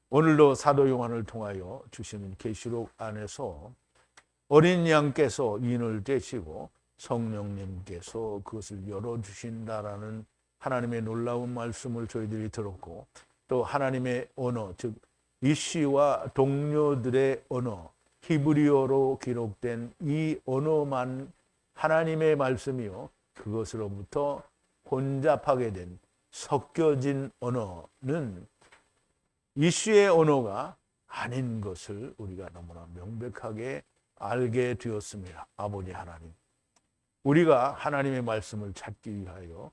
오늘도 사도 요한을 통하여 주시는 계시록 안에서 어린 양께서 인을 떼시고 성령님께서 그것을 열어주신다라는 하나님의 놀라운 말씀을 저희들이 들었고, 또 하나님의 언어, 즉 이씨와 동료들의 언어, 히브리어로 기록된 이 언어만 하나님의 말씀이요, 그것으로부터 혼잡하게 된 섞여진 언어는 이슈의 언어가 아닌 것을 우리가 너무나 명백하게 알게 되었습니다. 아버지 하나님, 우리가 하나님의 말씀을 찾기 위하여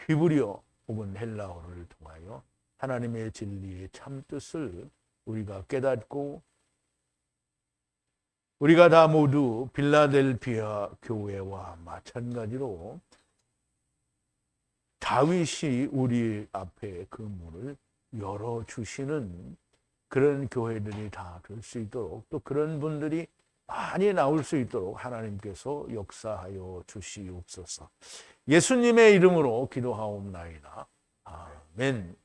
히브리어 혹은 헬라어를 통하여 하나님의 진리의 참뜻을 우리가 깨닫고, 우리가 다 모두 빌라델피아 교회와 마찬가지로 다윗이 우리 앞에 그 문을 열어주시는 그런 교회들이 다 될 수 있도록, 또 그런 분들이 많이 나올 수 있도록 하나님께서 역사하여 주시옵소서. 예수님의 이름으로 기도하옵나이다. 아멘.